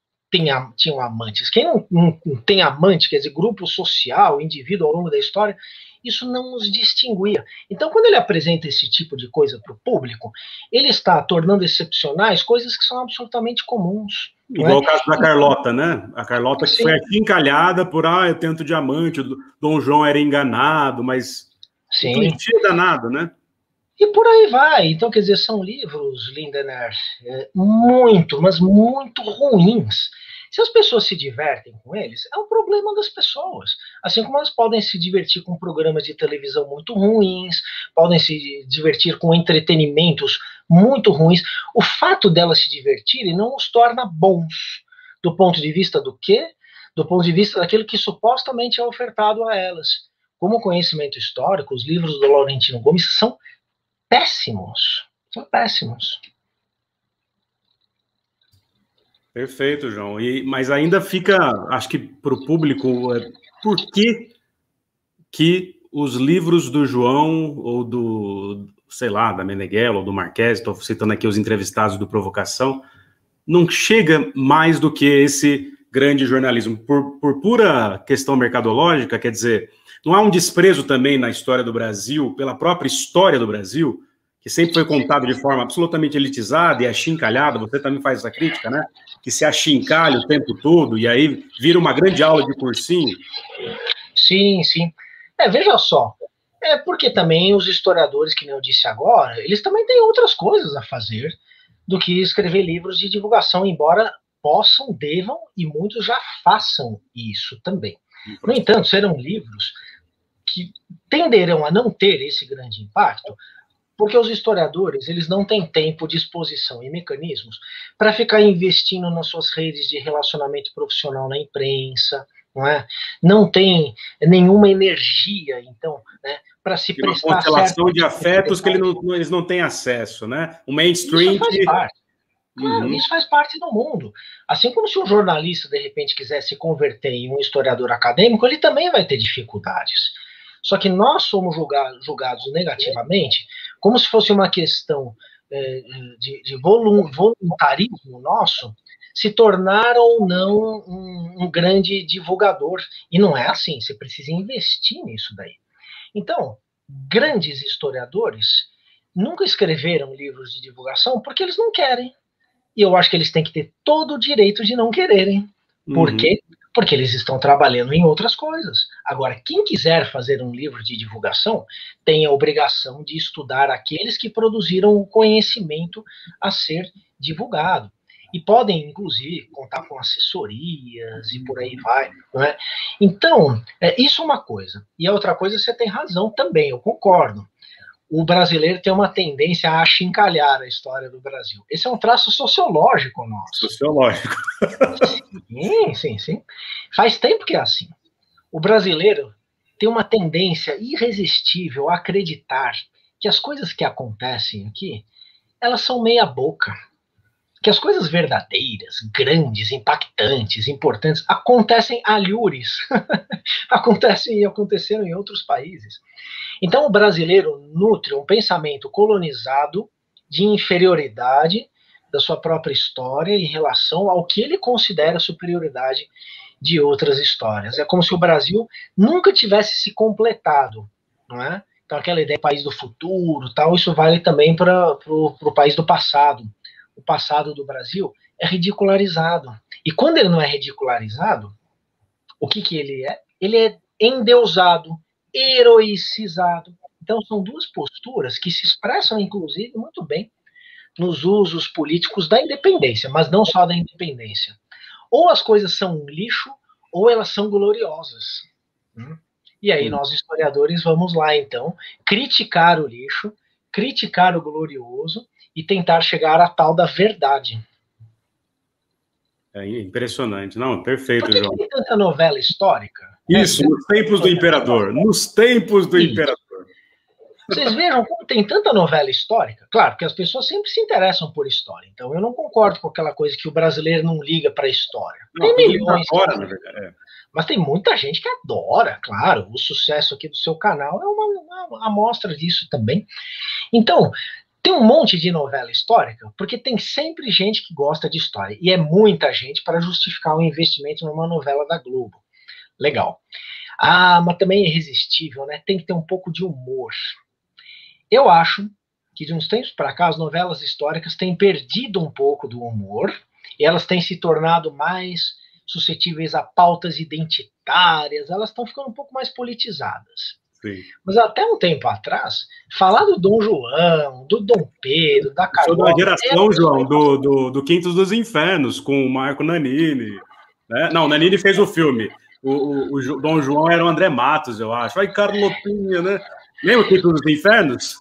tinham amantes. Quem não tem amante, quer dizer, grupo social, indivíduo ao longo da história, isso não os distinguia. Então, quando ele apresenta esse tipo de coisa para o público, ele está tornando excepcionais coisas que são absolutamente comuns. Igual o caso da Carlota, né? A Carlota que foi encalhada por, eu tento diamante, o Dom João era enganado, mas um clichê danado, né? E por aí vai. Então, quer dizer, são livros, Lindener, muito, mas muito ruins. Se as pessoas se divertem com eles, é um problema das pessoas. Assim como elas podem se divertir com programas de televisão muito ruins, podem se divertir com entretenimentos muito ruins. O fato delas se divertirem não os torna bons. Do ponto de vista do quê? Do ponto de vista daquilo que supostamente é ofertado a elas. Como conhecimento histórico, os livros do Laurentino Gomes são péssimos. São péssimos. Perfeito, João. Mas ainda fica, acho que para o público, por que os livros do João ou do, sei lá, da Meneghello ou do Marquese, estou citando aqui os entrevistados do Provocação, não chega mais do que esse grande jornalismo? Por pura questão mercadológica, quer dizer, não há um desprezo também na história do Brasil, pela própria história do Brasil, que sempre foi contado de forma absolutamente elitizada e achincalhada, você também faz essa crítica, né? Que se achincalha o tempo todo e aí vira uma grande aula de cursinho. Sim, sim. Veja só, porque também os historiadores, que nem eu disse agora, eles também têm outras coisas a fazer do que escrever livros de divulgação, embora possam, devam e muitos já façam isso também. No entanto, serão livros que tenderão a não ter esse grande impacto, porque os historiadores, eles não têm tempo, disposição e mecanismos para ficar investindo nas suas redes de relacionamento profissional na imprensa, não é? Não tem nenhuma energia, então, né, para se prestar uma constelação de afetos que eles não têm acesso, né? O mainstream... Isso faz parte. Claro, isso faz parte do mundo. Assim como se um jornalista, de repente, quiser se converter em um historiador acadêmico, ele também vai ter dificuldades. Só que nós somos julgados negativamente como se fosse uma questão de voluntarismo nosso se tornar ou não um grande divulgador. E não é assim, você precisa investir nisso daí. Então, grandes historiadores nunca escreveram livros de divulgação porque eles não querem. E eu acho que eles têm que ter todo o direito de não quererem. Por quê? Porque eles estão trabalhando em outras coisas. Agora, quem quiser fazer um livro de divulgação tem a obrigação de estudar aqueles que produziram o conhecimento a ser divulgado. E podem, inclusive, contar com assessorias e por aí vai. Não é? Então, isso é uma coisa. E a outra coisa, você tem razão também, eu concordo. O brasileiro tem uma tendência a achincalhar a história do Brasil. Esse é um traço sociológico nosso. Sociológico. Sim. Faz tempo que é assim. O brasileiro tem uma tendência irresistível a acreditar que as coisas que acontecem aqui, elas são meia boca. Que as coisas verdadeiras, grandes, impactantes, importantes, acontecem alhures. Acontecem e aconteceram em outros países. Então, o brasileiro nutre um pensamento colonizado de inferioridade da sua própria história em relação ao que ele considera superioridade de outras histórias. É como se o Brasil nunca tivesse se completado, não é? Então, aquela ideia de país do futuro, tal, isso vale também para o país do passado. O passado do Brasil é ridicularizado. E quando ele não é ridicularizado, o que ele é? Ele é endeusado, heroicizado. Então, são duas posturas que se expressam, inclusive, muito bem nos usos políticos da independência, mas não só da independência. Ou as coisas são um lixo, ou elas são gloriosas. E aí nós, historiadores, vamos lá, então, criticar o lixo, criticar o glorioso e tentar chegar à tal da verdade. É impressionante. Não, perfeito, Por que João. tem tanta novela histórica? Isso, nos tempos do imperador. Nos tempos do imperador. Vocês vejam como tem tanta novela histórica. Claro, porque as pessoas sempre se interessam por história. Então, eu não concordo com aquela coisa que o brasileiro não liga para a história. Não, tem milhões. Agora, na verdade. Mas tem muita gente que adora, claro. O sucesso aqui do seu canal é uma amostra disso também. Então, tem um monte de novela histórica, porque tem sempre gente que gosta de história. E é muita gente para justificar um investimento numa novela da Globo. Legal. Mas também é irresistível, né? Tem que ter um pouco de humor. Eu acho que de uns tempos para cá as novelas históricas têm perdido um pouco do humor e elas têm se tornado mais suscetíveis a pautas identitárias, elas estão ficando um pouco mais politizadas. Sim. Mas até um tempo atrás, falar do Dom João, do Dom Pedro, da Carol... Sou da geração, João, do Quinto dos Infernos, com o Marco Nanini. Né? Não, o Nanini fez o filme. O Dom João era o André Matos, eu acho. Ai, Carlotinha, né? Lembra o Quinto dos Infernos?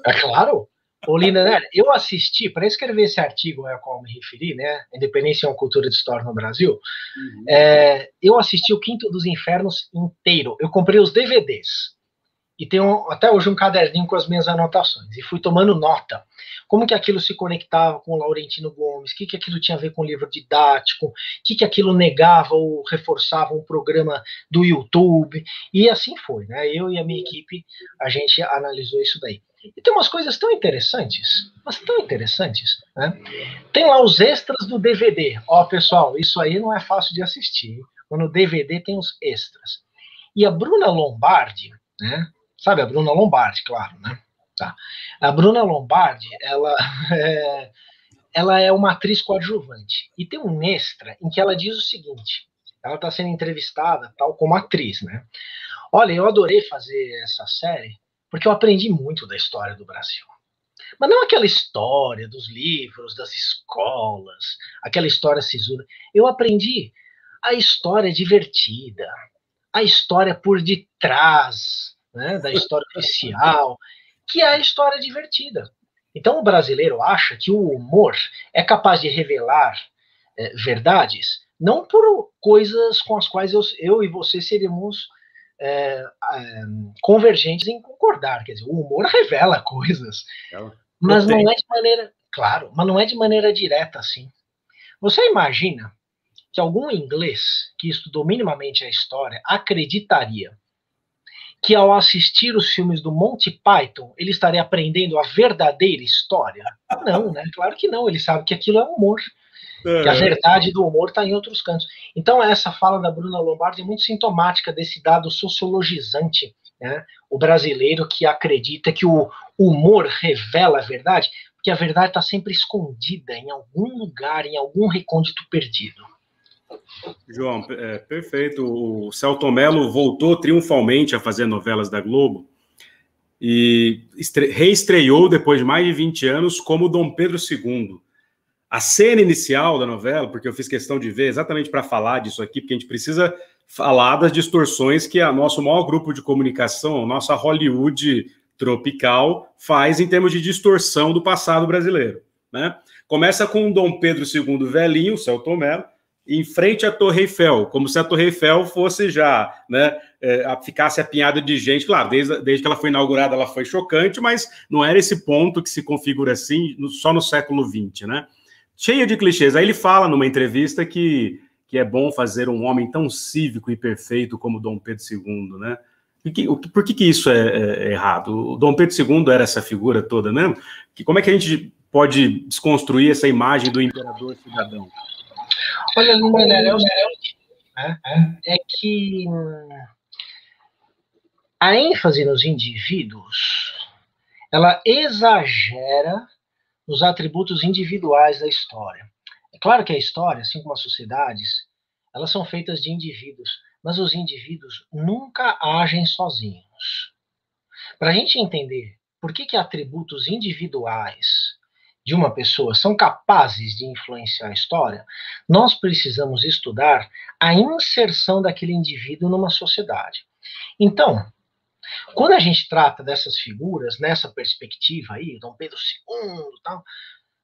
É claro. Ô, Linda, eu assisti, para escrever esse artigo ao qual me referi, né, Independência é uma cultura de história no Brasil, eu assisti o Quinto dos Infernos inteiro. Eu comprei os DVDs. E tenho até hoje um caderninho com as minhas anotações. E fui tomando nota. Como que aquilo se conectava com o Laurentino Gomes? O que aquilo tinha a ver com o livro didático? O que aquilo negava ou reforçava um programa do YouTube? E assim foi, né? Eu e a minha equipe, a gente analisou isso daí. E tem umas coisas tão interessantes, mas tão interessantes, né? Tem lá os extras do DVD. Ó, pessoal, isso aí não é fácil de assistir. No DVD tem os extras. E a Bruna Lombardi, né? Sabe, a Bruna Lombardi, claro, né? Tá. A Bruna Lombardi, ela é uma atriz coadjuvante. E tem um extra em que ela diz o seguinte, ela está sendo entrevistada, tal, como atriz, né? Olha, eu adorei fazer essa série, porque eu aprendi muito da história do Brasil. Mas não aquela história dos livros, das escolas, aquela história sisuda. Eu aprendi a história divertida, a história por detrás, né, da história oficial, que é a história divertida. Então o brasileiro acha que o humor é capaz de revelar verdades, não por coisas com as quais eu e você seríamos convergentes em concordar. Quer dizer, o humor revela coisas, mas não é de maneira, claro, mas não é de maneira direta assim. Você imagina que algum inglês que estudou minimamente a história acreditaria que ao assistir os filmes do Monty Python, ele estaria aprendendo a verdadeira história? Não, né? Claro que não, ele sabe que aquilo é humor. Que a verdade do humor está em outros cantos. Então, essa fala da Bruna Lombardi é muito sintomática desse dado sociologizante, né? O brasileiro que acredita que o humor revela a verdade, porque a verdade está sempre escondida em algum lugar, em algum recôndito perdido. João, perfeito. O Selton Mello voltou triunfalmente a fazer novelas da Globo e reestreou depois de mais de 20 anos como Dom Pedro II. A cena inicial da novela, porque eu fiz questão de ver exatamente para falar disso aqui, porque a gente precisa falar das distorções que o nosso maior grupo de comunicação, a nossa Hollywood tropical, faz em termos de distorção do passado brasileiro, né? Começa com o Dom Pedro II velhinho, o Selton Mello, em frente à Torre Eiffel, como se a Torre Eiffel fosse já, né, ficasse apinhada de gente. Claro, desde que ela foi inaugurada, ela foi chocante, mas não era esse ponto que se configura assim só no século XX, né? Cheia de clichês. Aí ele fala numa entrevista que é bom fazer um homem tão cívico e perfeito como Dom Pedro II, né? Por que isso é errado? O Dom Pedro II era essa figura toda mesmo? Como é que a gente pode desconstruir essa imagem do imperador cidadão? Olha, é que a ênfase nos indivíduos, ela exagera nos atributos individuais da história. É claro que a história, assim como as sociedades, elas são feitas de indivíduos, mas os indivíduos nunca agem sozinhos. Para a gente entender por que atributos individuais de uma pessoa são capazes de influenciar a história, nós precisamos estudar a inserção daquele indivíduo numa sociedade. Então, quando a gente trata dessas figuras, nessa perspectiva aí, Dom Pedro II e tal,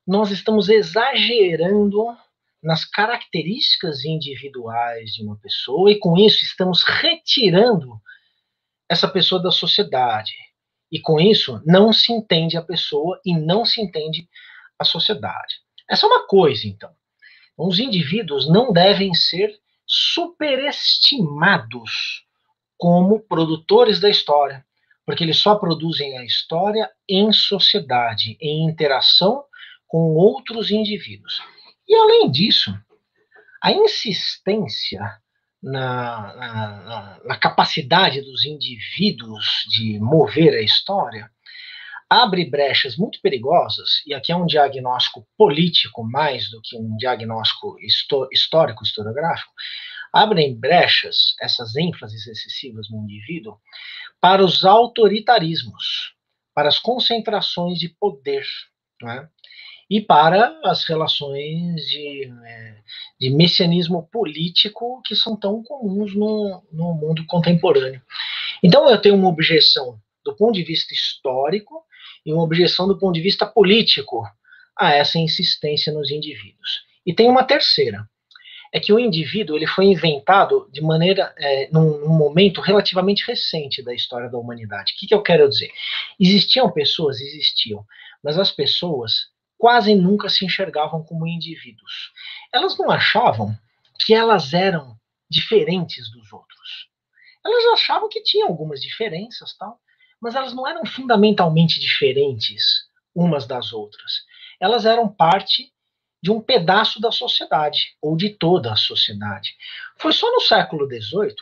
nós estamos exagerando nas características individuais de uma pessoa e com isso estamos retirando essa pessoa da sociedade. E com isso não se entende a pessoa e não se entende a sociedade. Essa é uma coisa, então. Os indivíduos não devem ser superestimados como produtores da história, porque eles só produzem a história em sociedade, em interação com outros indivíduos. E, além disso, a insistência na capacidade dos indivíduos de mover a história abre brechas muito perigosas, e aqui é um diagnóstico político mais do que um diagnóstico histórico, historiográfico, abrem brechas, essas ênfases excessivas no indivíduo, para os autoritarismos, para as concentrações de poder, né? E para as relações de messianismo político que são tão comuns no mundo contemporâneo. Então eu tenho uma objeção do ponto de vista histórico e uma objeção do ponto de vista político a essa insistência nos indivíduos. E tem uma terceira, é que o indivíduo ele foi inventado de maneira, num momento relativamente recente da história da humanidade. O que eu quero dizer? Existiam pessoas, mas as pessoas quase nunca se enxergavam como indivíduos. Elas não achavam que elas eram diferentes dos outros. Elas achavam que tinham algumas diferenças, tal, mas elas não eram fundamentalmente diferentes umas das outras. Elas eram parte de um pedaço da sociedade, ou de toda a sociedade. Foi só no século XVIII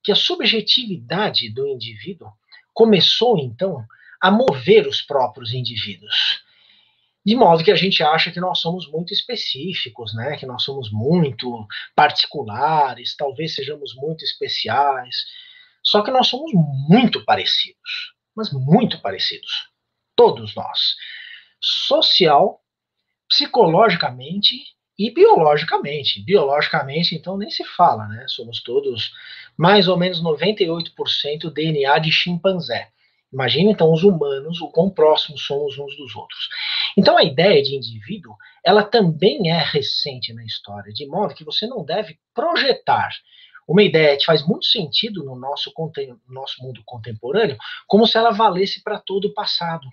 que a subjetividade do indivíduo começou, então, a mover os próprios indivíduos. De modo que a gente acha que nós somos muito específicos, né? Que nós somos muito particulares, talvez sejamos muito especiais. Só que nós somos muito parecidos, mas muito parecidos. Todos nós. Social, psicologicamente e biologicamente. Biologicamente, então, nem se fala, né? Somos todos mais ou menos 98% DNA de chimpanzé. Imagina, então, os humanos, o quão próximos somos uns dos outros. Então, a ideia de indivíduo, ela também é recente na história, de modo que você não deve projetar uma ideia que faz muito sentido no nosso mundo contemporâneo, como se ela valesse para todo o passado.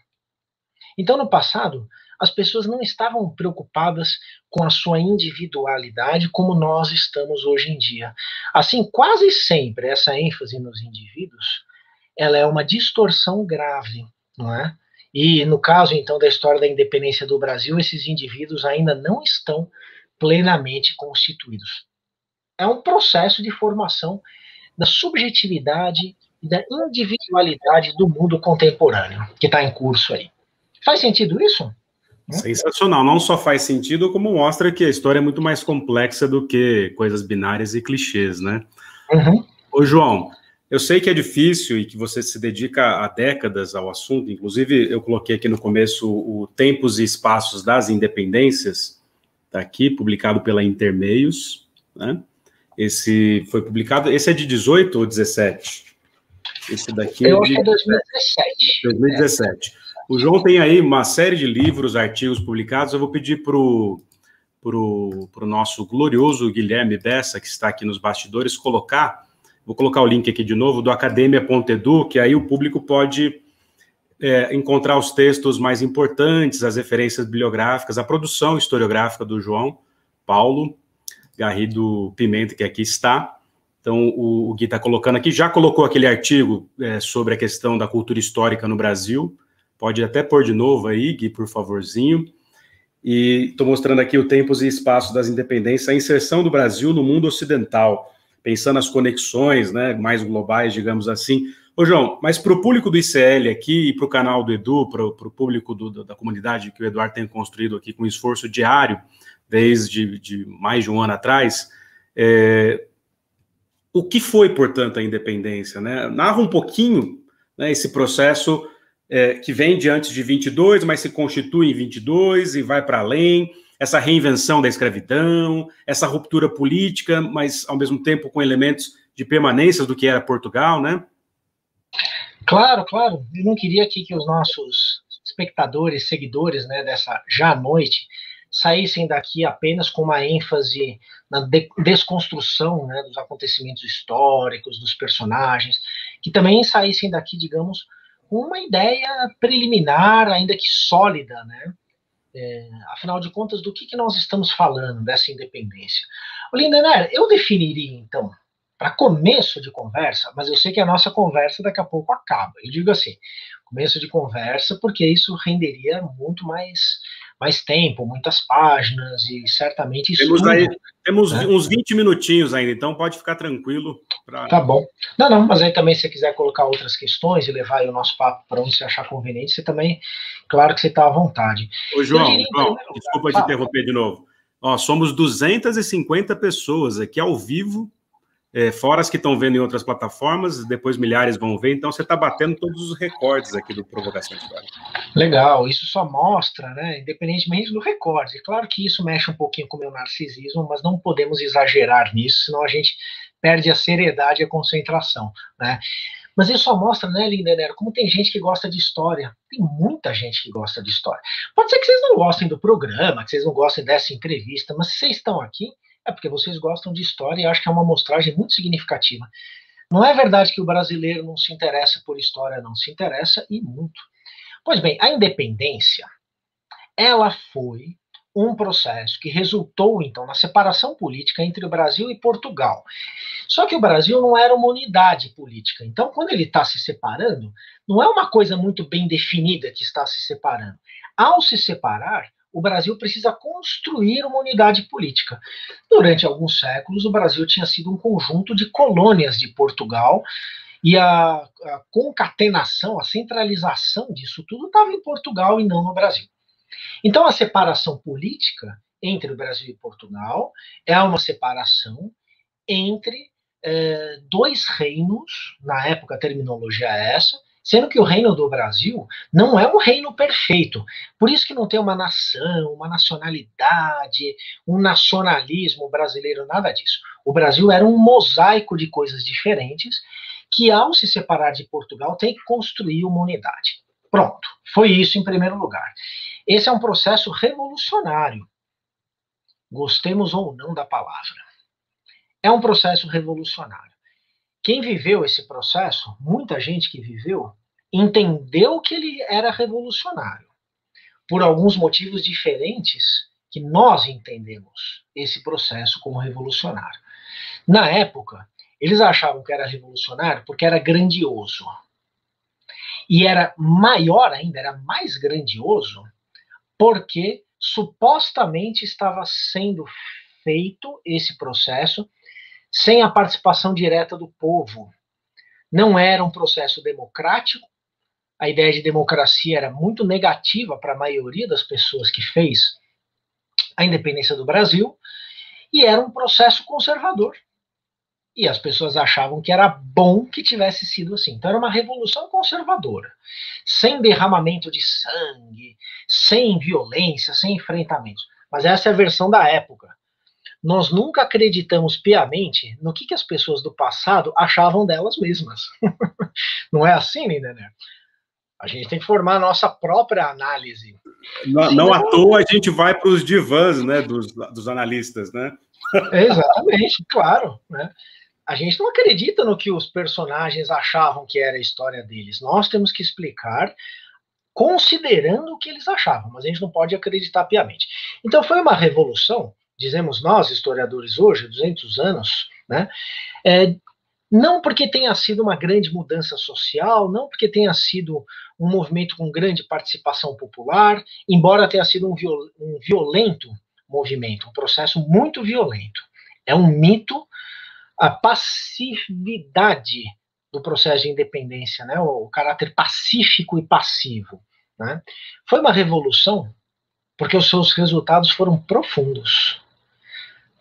Então, no passado, as pessoas não estavam preocupadas com a sua individualidade como nós estamos hoje em dia. Assim, quase sempre essa ênfase nos indivíduos, ela é uma distorção grave, não é? E no caso, então, da história da independência do Brasil, esses indivíduos ainda não estão plenamente constituídos. É um processo de formação da subjetividade e da individualidade do mundo contemporâneo que está em curso aí. Faz sentido isso? Sensacional. Não só faz sentido, como mostra que a história é muito mais complexa do que coisas binárias e clichês, né? Uhum. Ô, João, eu sei que é difícil e que você se dedica há décadas ao assunto. Inclusive, eu coloquei aqui no começo o Tempos e Espaços das Independências, está aqui, publicado pela Intermeios, né? Esse foi publicado, esse é de 18 ou 17? Esse daqui eu acho que é 2017. 2017. O João tem aí uma série de livros, artigos publicados. Eu vou pedir para o nosso glorioso Guilherme Bessa, que está aqui nos bastidores, vou colocar o link aqui de novo, do academia.edu, que aí o público pode encontrar os textos mais importantes, as referências bibliográficas, a produção historiográfica do João Paulo Garrido Pimenta, que aqui está. Então, o Gui está colocando aqui, já colocou aquele artigo sobre a questão da cultura histórica no Brasil. Pode até pôr de novo aí, Gui, por favorzinho. E estou mostrando aqui o Tempos e Espaços das Independências, a inserção do Brasil no mundo ocidental, pensando as conexões, né, mais globais, digamos assim. Ô, João, mas para o público do ICL aqui e para o canal do Edu, para o público da comunidade que o Eduardo tem construído aqui com esforço diário, desde mais de um ano atrás, o que foi, portanto, a independência, né? Narra um pouquinho, né, esse processo que vem de antes de 22, mas se constitui em 22 e vai para além, essa reinvenção da escravidão, essa ruptura política, mas ao mesmo tempo com elementos de permanência do que era Portugal, né? Claro, claro. Eu não queria aqui que os nossos espectadores, seguidores, né, dessa já noite, saíssem daqui apenas com uma ênfase na desconstrução, né, dos acontecimentos históricos, dos personagens, que também saíssem daqui, digamos, com uma ideia preliminar, ainda que sólida, né? Afinal de contas, do que nós estamos falando dessa independência? Lindener, eu definiria, então, para começo de conversa, mas eu sei que a nossa conversa daqui a pouco acaba. Eu digo assim, começo de conversa, porque isso renderia muito mais tempo, muitas páginas e certamente temos estudo. Aí, temos uns 20 minutinhos ainda, então pode ficar tranquilo. Tá bom. Não, mas aí também se você quiser colocar outras questões e levar aí o nosso papo para onde você achar conveniente, você também, claro que você está à vontade. Ô, João, desculpa te interromper de novo. Ó, somos 250 pessoas aqui ao vivo, fora as que estão vendo em outras plataformas, depois milhares vão ver, então você está batendo todos os recordes aqui do Provocação Histórica. Legal, isso só mostra, né, independentemente do recorde, é claro que isso mexe um pouquinho com o meu narcisismo, mas não podemos exagerar nisso, senão a gente perde a seriedade e a concentração, né. Mas isso só mostra, né, Lindener, como tem gente que gosta de história. Tem muita gente que gosta de história. Pode ser que vocês não gostem do programa, que vocês não gostem dessa entrevista, mas se vocês estão aqui, é porque vocês gostam de história e acho que é uma amostragem muito significativa. Não é verdade que o brasileiro não se interessa por história, não se interessa, e muito. Pois bem, a independência, ela foi um processo que resultou, então, na separação política entre o Brasil e Portugal. Só que o Brasil não era uma unidade política. Então, quando ele está se separando, não é uma coisa muito bem definida que está se separando. Ao se separar, o Brasil precisa construir uma unidade política. Durante alguns séculos, o Brasil tinha sido um conjunto de colônias de Portugal, e a concatenação, a centralização disso tudo estava em Portugal e não no Brasil. Então, a separação política entre o Brasil e Portugal é uma separação entre dois reinos, na época a terminologia é essa, sendo que o reino do Brasil não é um reino perfeito. Por isso que não tem uma nação, uma nacionalidade, um nacionalismo brasileiro, nada disso. O Brasil era um mosaico de coisas diferentes que, ao se separar de Portugal, tem que construir uma unidade. Pronto, foi isso em primeiro lugar. Esse é um processo revolucionário, gostemos ou não da palavra. É um processo revolucionário. Quem viveu esse processo, muita gente que viveu, entendeu que ele era revolucionário, por alguns motivos diferentes que nós entendemos esse processo como revolucionário. Na época, eles achavam que era revolucionário porque era grandioso. E era maior ainda, era mais grandioso, porque supostamente estava sendo feito esse processo sem a participação direta do povo. Não era um processo democrático, a ideia de democracia era muito negativa para a maioria das pessoas que fez a independência do Brasil, e era um processo conservador. E as pessoas achavam que era bom que tivesse sido assim. Então era uma revolução conservadora, sem derramamento de sangue, sem violência, sem enfrentamentos. Mas essa é a versão da época. Nós nunca acreditamos piamente no que as pessoas do passado achavam delas mesmas. Não é assim, Lindener? A gente tem que formar a nossa própria análise. Não à toa a gente vai para os divãs, né, dos analistas, né? Exatamente, claro, né? A gente não acredita no que os personagens achavam que era a história deles. Nós temos que explicar considerando o que eles achavam, mas a gente não pode acreditar piamente. Então foi uma revolução, dizemos nós, historiadores hoje, 200 anos, né? Não porque tenha sido uma grande mudança social, não porque tenha sido um movimento com grande participação popular, embora tenha sido um violento movimento, um processo muito violento. É um mito a passividade do processo de independência, né? O caráter pacífico e passivo. Né? Foi uma revolução porque os seus resultados foram profundos.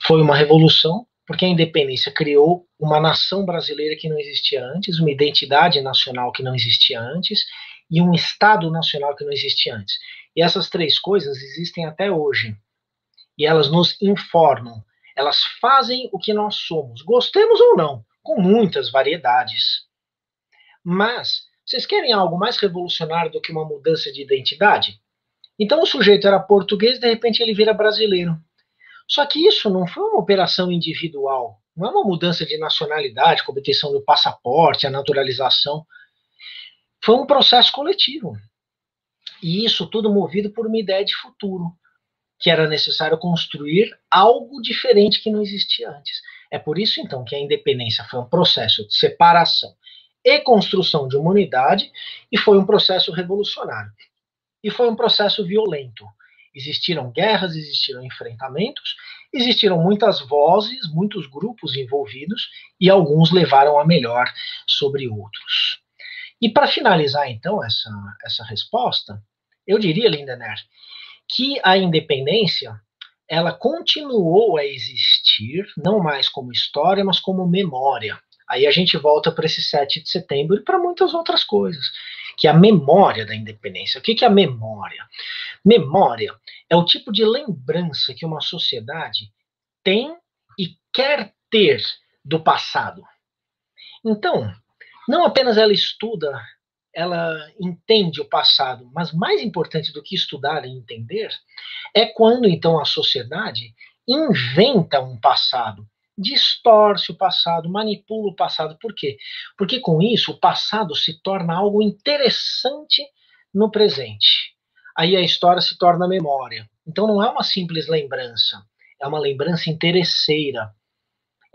Foi uma revolução porque a independência criou uma nação brasileira que não existia antes, uma identidade nacional que não existia antes e um Estado nacional que não existia antes. E essas três coisas existem até hoje. E elas nos informam, elas fazem o que nós somos, gostemos ou não, com muitas variedades. Mas, vocês querem algo mais revolucionário do que uma mudança de identidade? Então o sujeito era português, de repente ele vira brasileiro. Só que isso não foi uma operação individual, não é uma mudança de nacionalidade, com obtenção do passaporte, a naturalização. Foi um processo coletivo. E isso tudo movido por uma ideia de futuro, que era necessário construir algo diferente que não existia antes. É por isso, então, que a independência foi um processo de separação e construção de uma unidade, e foi um processo revolucionário. E foi um processo violento. Existiram guerras, existiram enfrentamentos, existiram muitas vozes, muitos grupos envolvidos, e alguns levaram a melhor sobre outros. E para finalizar, então, essa resposta, eu diria, Lindener, que a independência, ela continuou a existir, não mais como história, mas como memória. Aí a gente volta para esse 7 de setembro e para muitas outras coisas, que é a memória da independência. O que é a memória? Memória é o tipo de lembrança que uma sociedade tem e quer ter do passado. Então, não apenas ela estuda, ela entende o passado, mas mais importante do que estudar e entender é quando, então, a sociedade inventa um passado, distorce o passado, manipula o passado. Por quê? Porque com isso o passado se torna algo interessante no presente. Aí a história se torna memória. Então não é uma simples lembrança, é uma lembrança interesseira,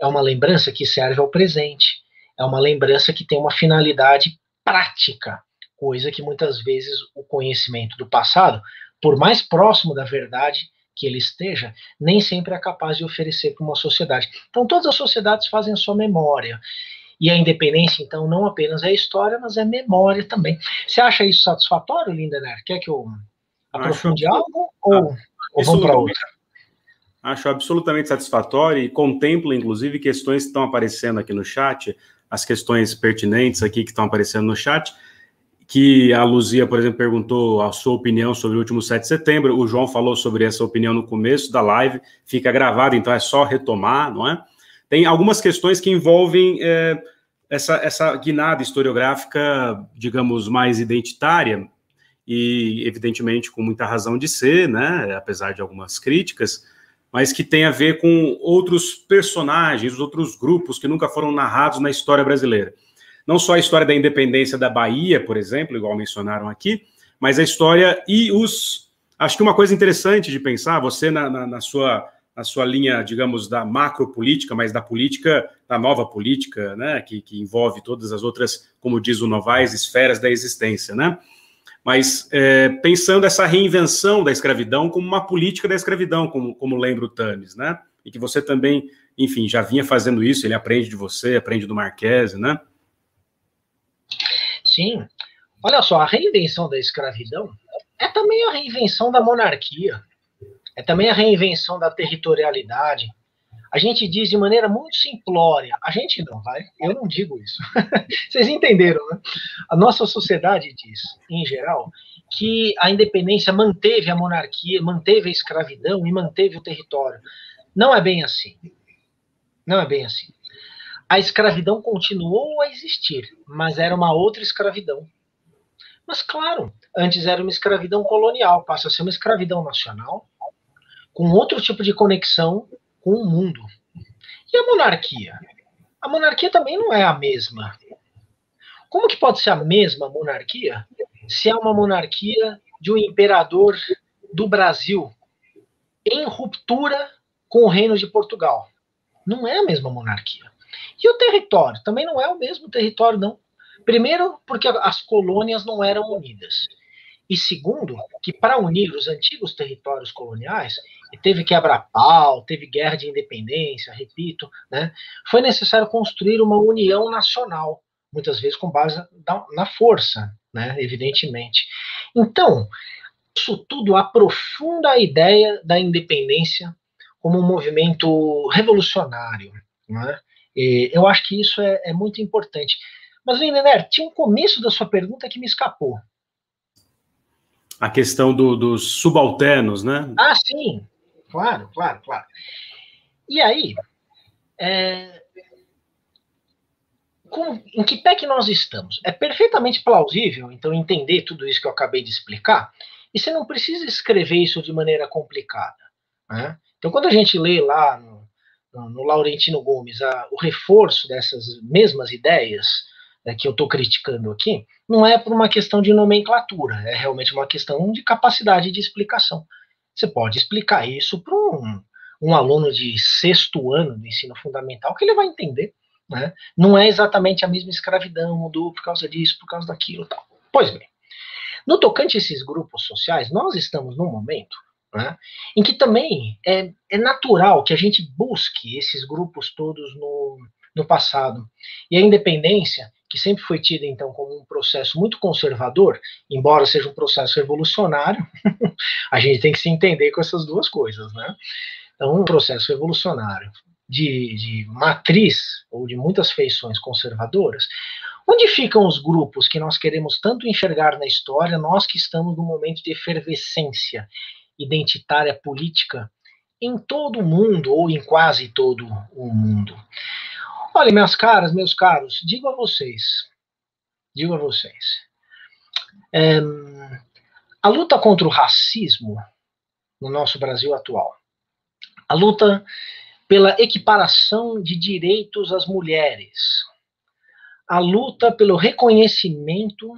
é uma lembrança que serve ao presente, é uma lembrança que tem uma finalidade prática, coisa que muitas vezes o conhecimento do passado, por mais próximo da verdade que ele esteja, nem sempre é capaz de oferecer para uma sociedade. Então todas as sociedades fazem a sua memória. E a independência, então, não apenas é história, mas é memória também. Você acha isso satisfatório, Lindener? Quer que eu aprofunde algo ou vamos para outra? Acho absolutamente satisfatório e contemplo, inclusive, questões que estão aparecendo aqui no chat, as questões pertinentes aqui que estão aparecendo no chat, que a Luzia, por exemplo, perguntou a sua opinião sobre o último 7 de setembro, o João falou sobre essa opinião no começo da live, fica gravado, então é só retomar, não é? Tem algumas questões que envolvem essa guinada historiográfica, digamos, mais identitária, e evidentemente com muita razão de ser, né, apesar de algumas críticas, mas que tem a ver com outros personagens, outros grupos que nunca foram narrados na história brasileira. Não só a história da independência da Bahia, por exemplo, igual mencionaram aqui, mas a história e os... Acho que uma coisa interessante de pensar, você na sua na sua linha, digamos, da macropolítica, mas da política, da nova política, né, que envolve todas as outras, como diz o Novaes, esferas da existência, né? Mas pensando essa reinvenção da escravidão como uma política da escravidão, como lembra o Tames, né? E que você também, enfim, já vinha fazendo isso, ele aprende de você, aprende do Marquese, né? Sim. Olha só, a reinvenção da escravidão é também a reinvenção da monarquia, é também a reinvenção da territorialidade. A gente diz de maneira muito simplória, a gente não, vai, eu não digo isso. Vocês entenderam, né? A nossa sociedade diz, em geral, que a independência manteve a monarquia, manteve a escravidão e manteve o território. Não é bem assim. Não é bem assim. A escravidão continuou a existir, mas era uma outra escravidão. Mas, claro, antes era uma escravidão colonial, passa a ser uma escravidão nacional, com outro tipo de conexão com o mundo. E a monarquia? A monarquia também não é a mesma. Como que pode ser a mesma monarquia se é uma monarquia de um imperador do Brasil em ruptura com o Reino de Portugal? Não é a mesma monarquia. E o território? Também não é o mesmo território, não. Primeiro, porque as colônias não eram unidas. E segundo, que para unir os antigos territórios coloniais, teve quebra-pau, teve guerra de independência, repito, né, foi necessário construir uma união nacional, muitas vezes com base na força, né, evidentemente. Então, isso tudo aprofunda a ideia da independência como um movimento revolucionário. Né? E eu acho que isso é muito importante. Mas, Lindener, tinha um começo da sua pergunta que me escapou. A questão dos subalternos, né? Ah, sim. Claro. E aí, em que pé que nós estamos? É perfeitamente plausível, então, entender tudo isso que eu acabei de explicar, e você não precisa escrever isso de maneira complicada. Né? Então, quando a gente lê lá no Laurentino Gomes o reforço dessas mesmas ideias que eu estou criticando aqui, não é por uma questão de nomenclatura, é realmente uma questão de capacidade de explicação. Você pode explicar isso para um aluno de 6º ano do ensino fundamental, que ele vai entender. Né? Não é exatamente a mesma escravidão, mudou por causa disso, por causa daquilo. Tal. Pois bem, no tocante a esses grupos sociais, nós estamos num momento, né, em que também é natural que a gente busque esses grupos todos no passado. E a independência, que sempre foi tida, então, como um processo muito conservador, embora seja um processo revolucionário, a gente tem que se entender com essas duas coisas, né? Então, um processo revolucionário de matriz, ou de muitas feições conservadoras, onde ficam os grupos que nós queremos tanto enxergar na história, nós que estamos num momento de efervescência identitária política em todo o mundo, ou em quase todo o mundo? Olha, minhas caras, meus caros, digo a vocês, a luta contra o racismo no nosso Brasil atual, a luta pela equiparação de direitos às mulheres, a luta pelo reconhecimento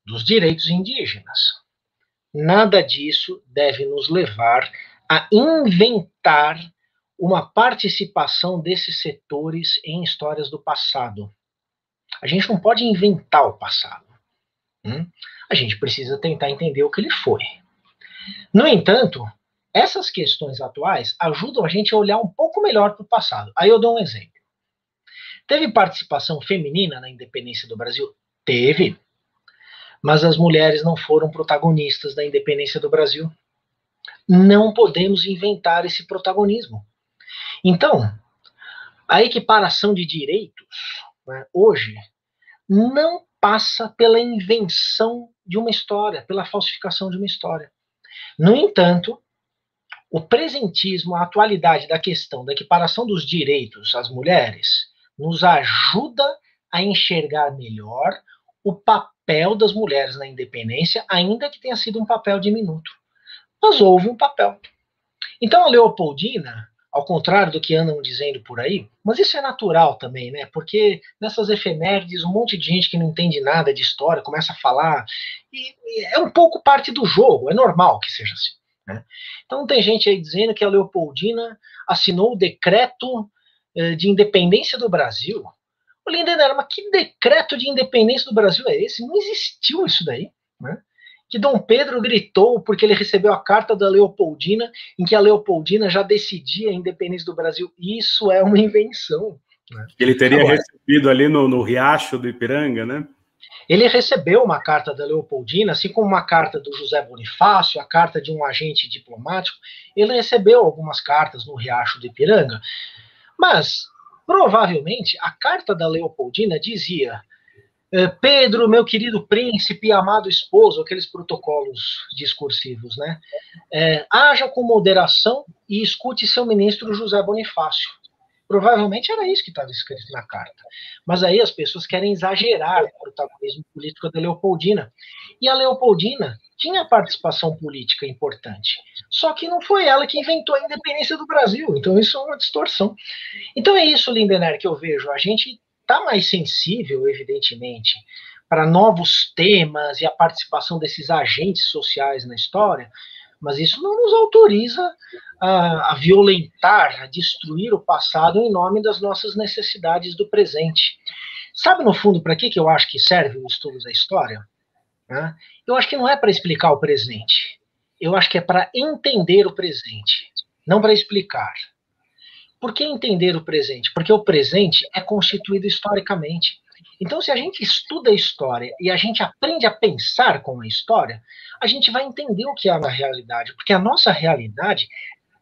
dos direitos indígenas, nada disso deve nos levar a inventar uma participação desses setores em histórias do passado. A gente não pode inventar o passado. A gente precisa tentar entender o que ele foi. No entanto, essas questões atuais ajudam a gente a olhar um pouco melhor para o passado. Aí eu dou um exemplo. Teve participação feminina na independência do Brasil? Teve. Mas as mulheres não foram protagonistas da independência do Brasil. Não podemos inventar esse protagonismo. Então, a equiparação de direitos, né, hoje, não passa pela invenção de uma história, pela falsificação de uma história. No entanto, o presentismo, a atualidade da questão da equiparação dos direitos às mulheres, nos ajuda a enxergar melhor o papel das mulheres na independência, ainda que tenha sido um papel diminuto. Mas houve um papel. Então a Leopoldina, ao contrário do que andam dizendo por aí, mas isso é natural também, né? Porque nessas efemérides, um monte de gente que não entende nada de história começa a falar, e é um pouco parte do jogo, é normal que seja assim. né? Então tem gente aí dizendo que a Leopoldina assinou o decreto de independência do Brasil. O Lindenberg, mas que decreto de independência do Brasil é esse? Não existiu isso daí, né? Que Dom Pedro gritou porque ele recebeu a carta da Leopoldina, em que a Leopoldina já decidia a independência do Brasil. Isso é uma invenção, né? Ele teria recebido ali no Riacho do Ipiranga, né? Ele recebeu uma carta da Leopoldina, assim como uma carta do José Bonifácio, a carta de um agente diplomático. Ele recebeu algumas cartas no Riacho do Ipiranga, mas provavelmente a carta da Leopoldina dizia: Pedro, meu querido príncipe e amado esposo, aqueles protocolos discursivos, né? Haja com moderação e escute seu ministro José Bonifácio. Provavelmente era isso que estava escrito na carta. Mas aí as pessoas querem exagerar o protagonismo político da Leopoldina. E a Leopoldina tinha participação política importante. Só que não foi ela que inventou a independência do Brasil. Então isso é uma distorção. Então é isso, Lindenberg, que eu vejo. A gente está mais sensível, evidentemente, para novos temas e a participação desses agentes sociais na história, mas isso não nos autoriza a violentar, a destruir o passado em nome das nossas necessidades do presente. Sabe, no fundo, para que eu acho que serve o estudo da história? Eu acho que não é para explicar o presente. Eu acho que é para entender o presente, não para explicar. Por que entender o presente? Porque o presente é constituído historicamente. Então, se a gente estuda a história e a gente aprende a pensar com a história, a gente vai entender o que é na realidade, porque a nossa realidade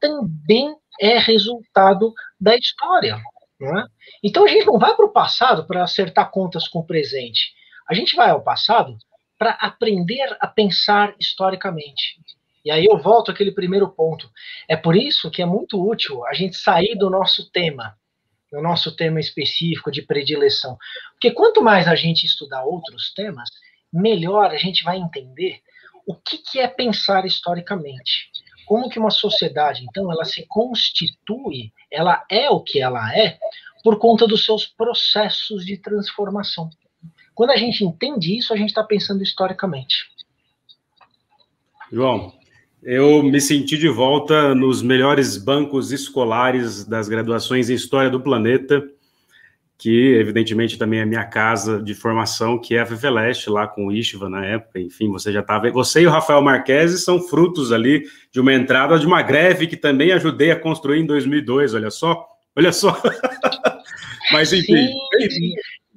também é resultado da história, não é? Então, a gente não vai para o passado para acertar contas com o presente. A gente vai ao passado para aprender a pensar historicamente. E aí eu volto àquele primeiro ponto. É por isso que é muito útil a gente sair do nosso tema específico de predileção. Porque quanto mais a gente estudar outros temas, melhor a gente vai entender o que é pensar historicamente. Como que uma sociedade, então, ela se constitui, ela é o que ela é, por conta dos seus processos de transformação. Quando a gente entende isso, a gente está pensando historicamente. João, eu me senti de volta nos melhores bancos escolares das graduações em História do Planeta, que evidentemente também é a minha casa de formação, que é a FEFELESTE, lá com o Istvan na época. Enfim, você já estava... Você e o Rafael Marquesi são frutos ali de uma entrada de uma greve que também ajudei a construir em 2002, olha só. Mas enfim,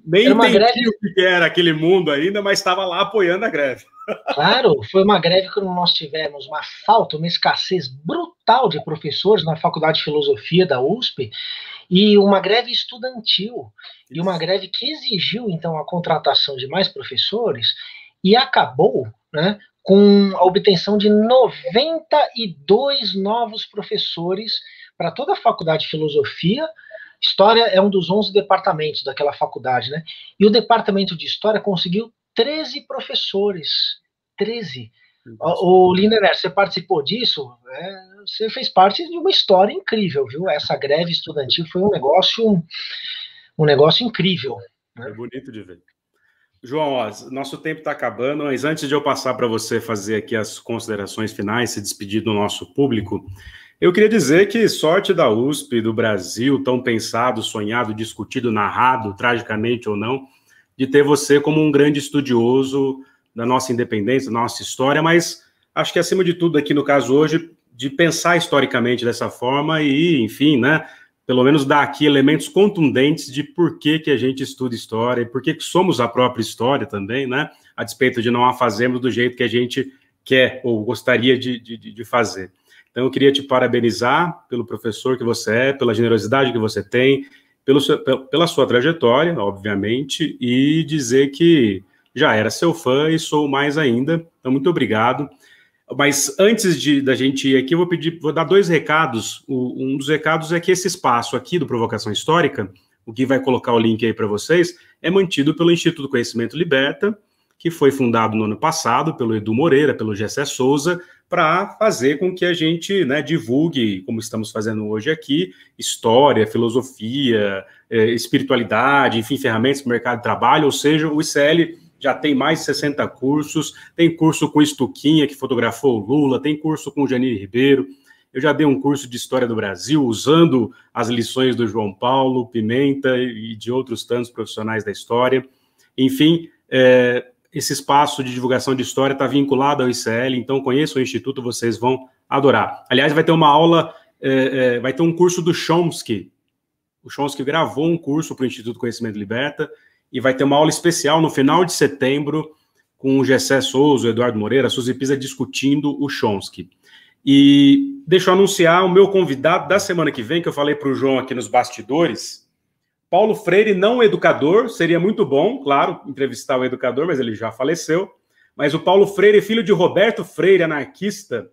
nem entendi o que era aquele mundo ainda, mas estava lá apoiando a greve. Claro, foi uma greve que nós tivemos uma falta, uma escassez brutal de professores na Faculdade de Filosofia da USP, e uma greve estudantil, e uma greve que exigiu, então, a contratação de mais professores, e acabou, né, com a obtenção de 92 novos professores para toda a Faculdade de Filosofia. História é um dos 11 departamentos daquela faculdade, né? E o departamento de História conseguiu 13 professores. 13. O Lindenberg, você participou disso? Você fez parte de uma história incrível, viu? Essa greve estudantil foi um negócio incrível. Né? É bonito de ver. João, ó, nosso tempo está acabando, mas antes de eu passar para você fazer aqui as considerações finais, se despedir do nosso público, eu queria dizer que sorte da USP, do Brasil, tão pensado, sonhado, discutido, narrado, tragicamente ou não, de ter você como um grande estudioso da nossa independência, da nossa história, mas acho que, acima de tudo, aqui no caso hoje, de pensar historicamente dessa forma e, enfim, né, pelo menos dar aqui elementos contundentes de por que a gente estuda história e por que somos a própria história também, né, a despeito de não a fazermos do jeito que a gente quer ou gostaria de fazer. Então, eu queria te parabenizar pelo professor que você é, pela generosidade que você tem, pela sua trajetória, obviamente, e dizer que já era seu fã e sou mais ainda. Então, muito obrigado. Mas antes da gente ir aqui, eu vou dar 2 recados. Um dos recados é que esse espaço aqui do Provocação Histórica, o que vai colocar o link aí para vocês, é mantido pelo Instituto Conhecimento Liberta, que foi fundado no ano passado pelo Edu Moreira, pelo Gessé Souza, para fazer com que a gente, né, divulgue, como estamos fazendo hoje aqui, história, filosofia, espiritualidade, enfim, ferramentas para o mercado de trabalho, ou seja, o ICL já tem mais de 60 cursos, tem curso com Stuquinha, que fotografou o Lula, tem curso com o Janir Ribeiro. Eu já dei um curso de História do Brasil, usando as lições do João Paulo, Pimenta e de outros tantos profissionais da história. Enfim, esse espaço de divulgação de história está vinculado ao ICL, então conheçam o Instituto, vocês vão adorar. Aliás, vai ter uma aula, vai ter um curso do Chomsky. O Chomsky gravou um curso para o Instituto Conhecimento Liberta, e vai ter uma aula especial no final de setembro, com o Gessé Souza, o Eduardo Moreira, a Suzy Pisa discutindo o Chomsky. E deixa eu anunciar o meu convidado da semana que vem, que eu falei para o João aqui nos bastidores. Paulo Freire, não educador, seria muito bom, claro, entrevistar o educador, mas ele já faleceu. Mas o Paulo Freire, filho de Roberto Freire, anarquista,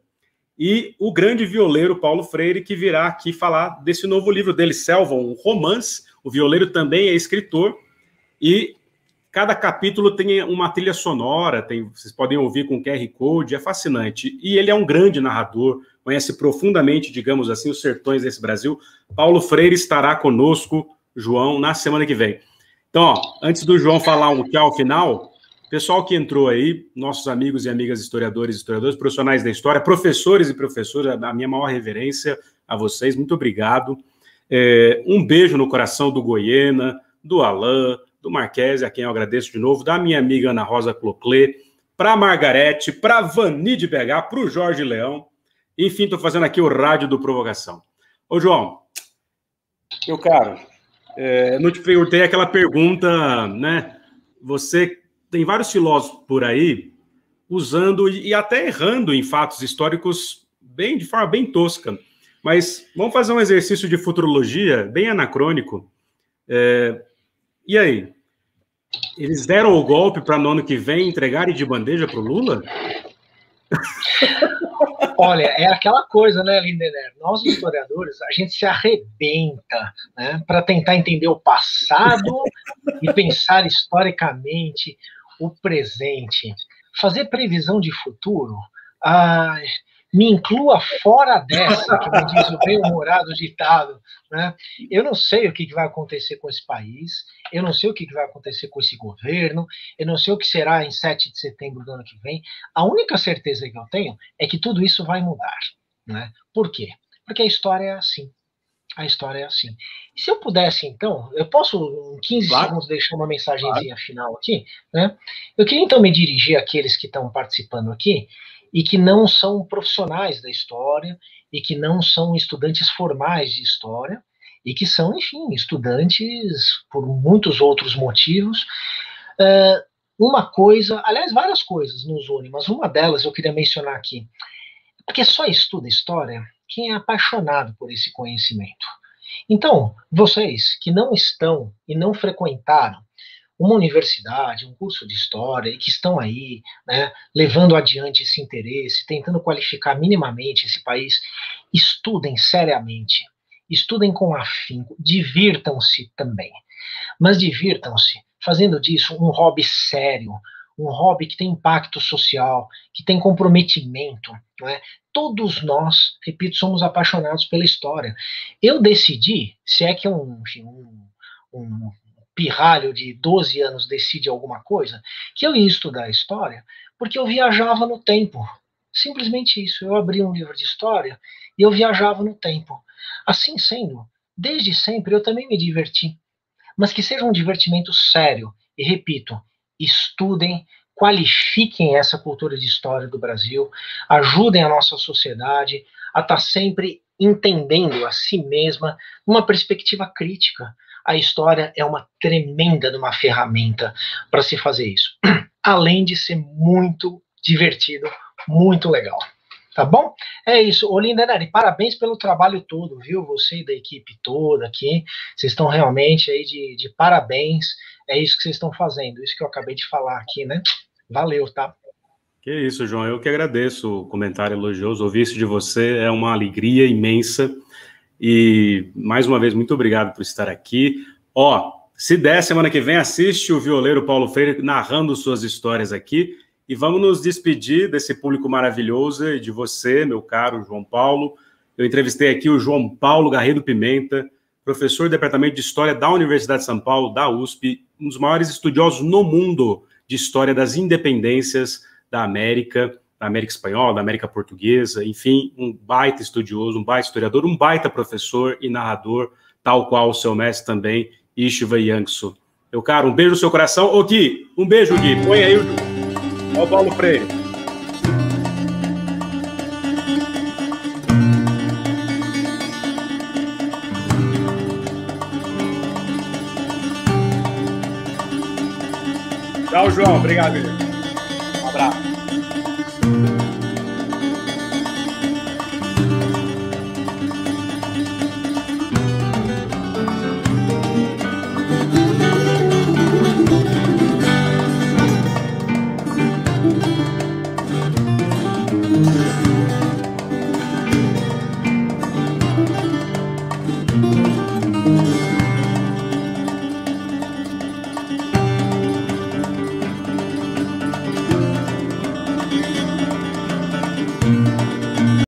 e o grande violeiro Paulo Freire, que virá aqui falar desse novo livro dele, Selva, um romance. O violeiro também é escritor, e cada capítulo tem uma trilha sonora, vocês podem ouvir com QR Code, é fascinante. E ele é um grande narrador, conhece profundamente, digamos assim, os sertões desse Brasil. Paulo Freire estará conosco, João, na semana que vem. Então, ó, antes do João falar um tchau final, pessoal que entrou aí, nossos amigos e amigas historiadores, profissionais da história, professores e professoras, a minha maior reverência a vocês, muito obrigado. Um beijo no coração do Goiena, do Alain, do Marquese, a quem eu agradeço de novo, da minha amiga Ana Rosa Cloclé, para a Margarete, para a Vani de BH, para o Jorge Leão. Enfim, estou fazendo aqui o rádio do Provocação. Ô, João, meu caro, não te perguntei aquela pergunta, né? Você tem vários filósofos por aí usando e até errando em fatos históricos de forma bem tosca. Mas vamos fazer um exercício de futurologia bem anacrônico. E aí? Eles deram o golpe para no ano que vem entregarem de bandeja para o Lula? Olha, é aquela coisa, né, Lindener? Nós, historiadores, a gente se arrebenta, né, para tentar entender o passado e pensar historicamente o presente. Fazer previsão de futuro, me inclua fora dessa, que me diz o bem-humorado ditado, né? Eu não sei o que vai acontecer com esse país, eu não sei o que vai acontecer com esse governo, eu não sei o que será em 7 de setembro do ano que vem. A única certeza que eu tenho é que tudo isso vai mudar, né? Por quê? Porque a história é assim. A história é assim. E se eu pudesse, então, eu posso, em 15 segundos, deixar uma mensagenzinha final aqui, né? Eu queria, então, me dirigir àqueles que estão participando aqui e que não são profissionais da história e que não são estudantes formais de história e que são, enfim, estudantes por muitos outros motivos. Uma coisa, aliás, várias coisas nos unem, mas uma delas eu queria mencionar aqui. Porque só estuda história quem é apaixonado por esse conhecimento. Então, vocês que não estão e não frequentaram uma universidade, um curso de história, e que estão aí, né, levando adiante esse interesse, tentando qualificar minimamente esse país, estudem seriamente, estudem com afinco, divirtam-se também. Mas divirtam-se fazendo disso um hobby sério, um hobby que tem impacto social, que tem comprometimento, não é? Todos nós, repito, somos apaixonados pela história. Eu decidi, se é que um pirralho de 12 anos decide alguma coisa, que eu ia estudar história, porque eu viajava no tempo. Simplesmente isso. Eu abri um livro de história e eu viajava no tempo. Assim sendo, desde sempre eu também me diverti. Mas que seja um divertimento sério. E repito, estudem, qualifiquem essa cultura de história do Brasil, ajudem a nossa sociedade a estar sempre entendendo a si mesma numa perspectiva crítica. A história é uma tremenda de uma ferramenta para se fazer isso. Além de ser muito divertido, muito legal. Tá bom? É isso. Ô, Lindenari, parabéns pelo trabalho todo, viu? Você e da equipe toda aqui. Vocês estão realmente aí de parabéns. É isso que vocês estão fazendo. Isso que eu acabei de falar aqui, né? Valeu, tá? Que isso, João. Eu que agradeço o comentário elogioso. Ouvir isso de você é uma alegria imensa. E, mais uma vez, muito obrigado por estar aqui. Ó, se der, semana que vem, assiste o violeiro Paulo Freire narrando suas histórias aqui. E vamos nos despedir desse público maravilhoso e de você, meu caro João Paulo. Eu entrevistei aqui o João Paulo Garrido Pimenta, professor do Departamento de História da Universidade de São Paulo, da USP, um dos maiores estudiosos no mundo de história das independências da América Espanhola, da América Portuguesa, enfim, um baita estudioso, um baita historiador, um baita professor e narrador, tal qual o seu mestre também, Istvan Yankso. Meu caro, um beijo no seu coração. Ô Gui, um beijo, Gui. Põe aí o Paulo Freire. Tchau, João. Obrigado, Gui.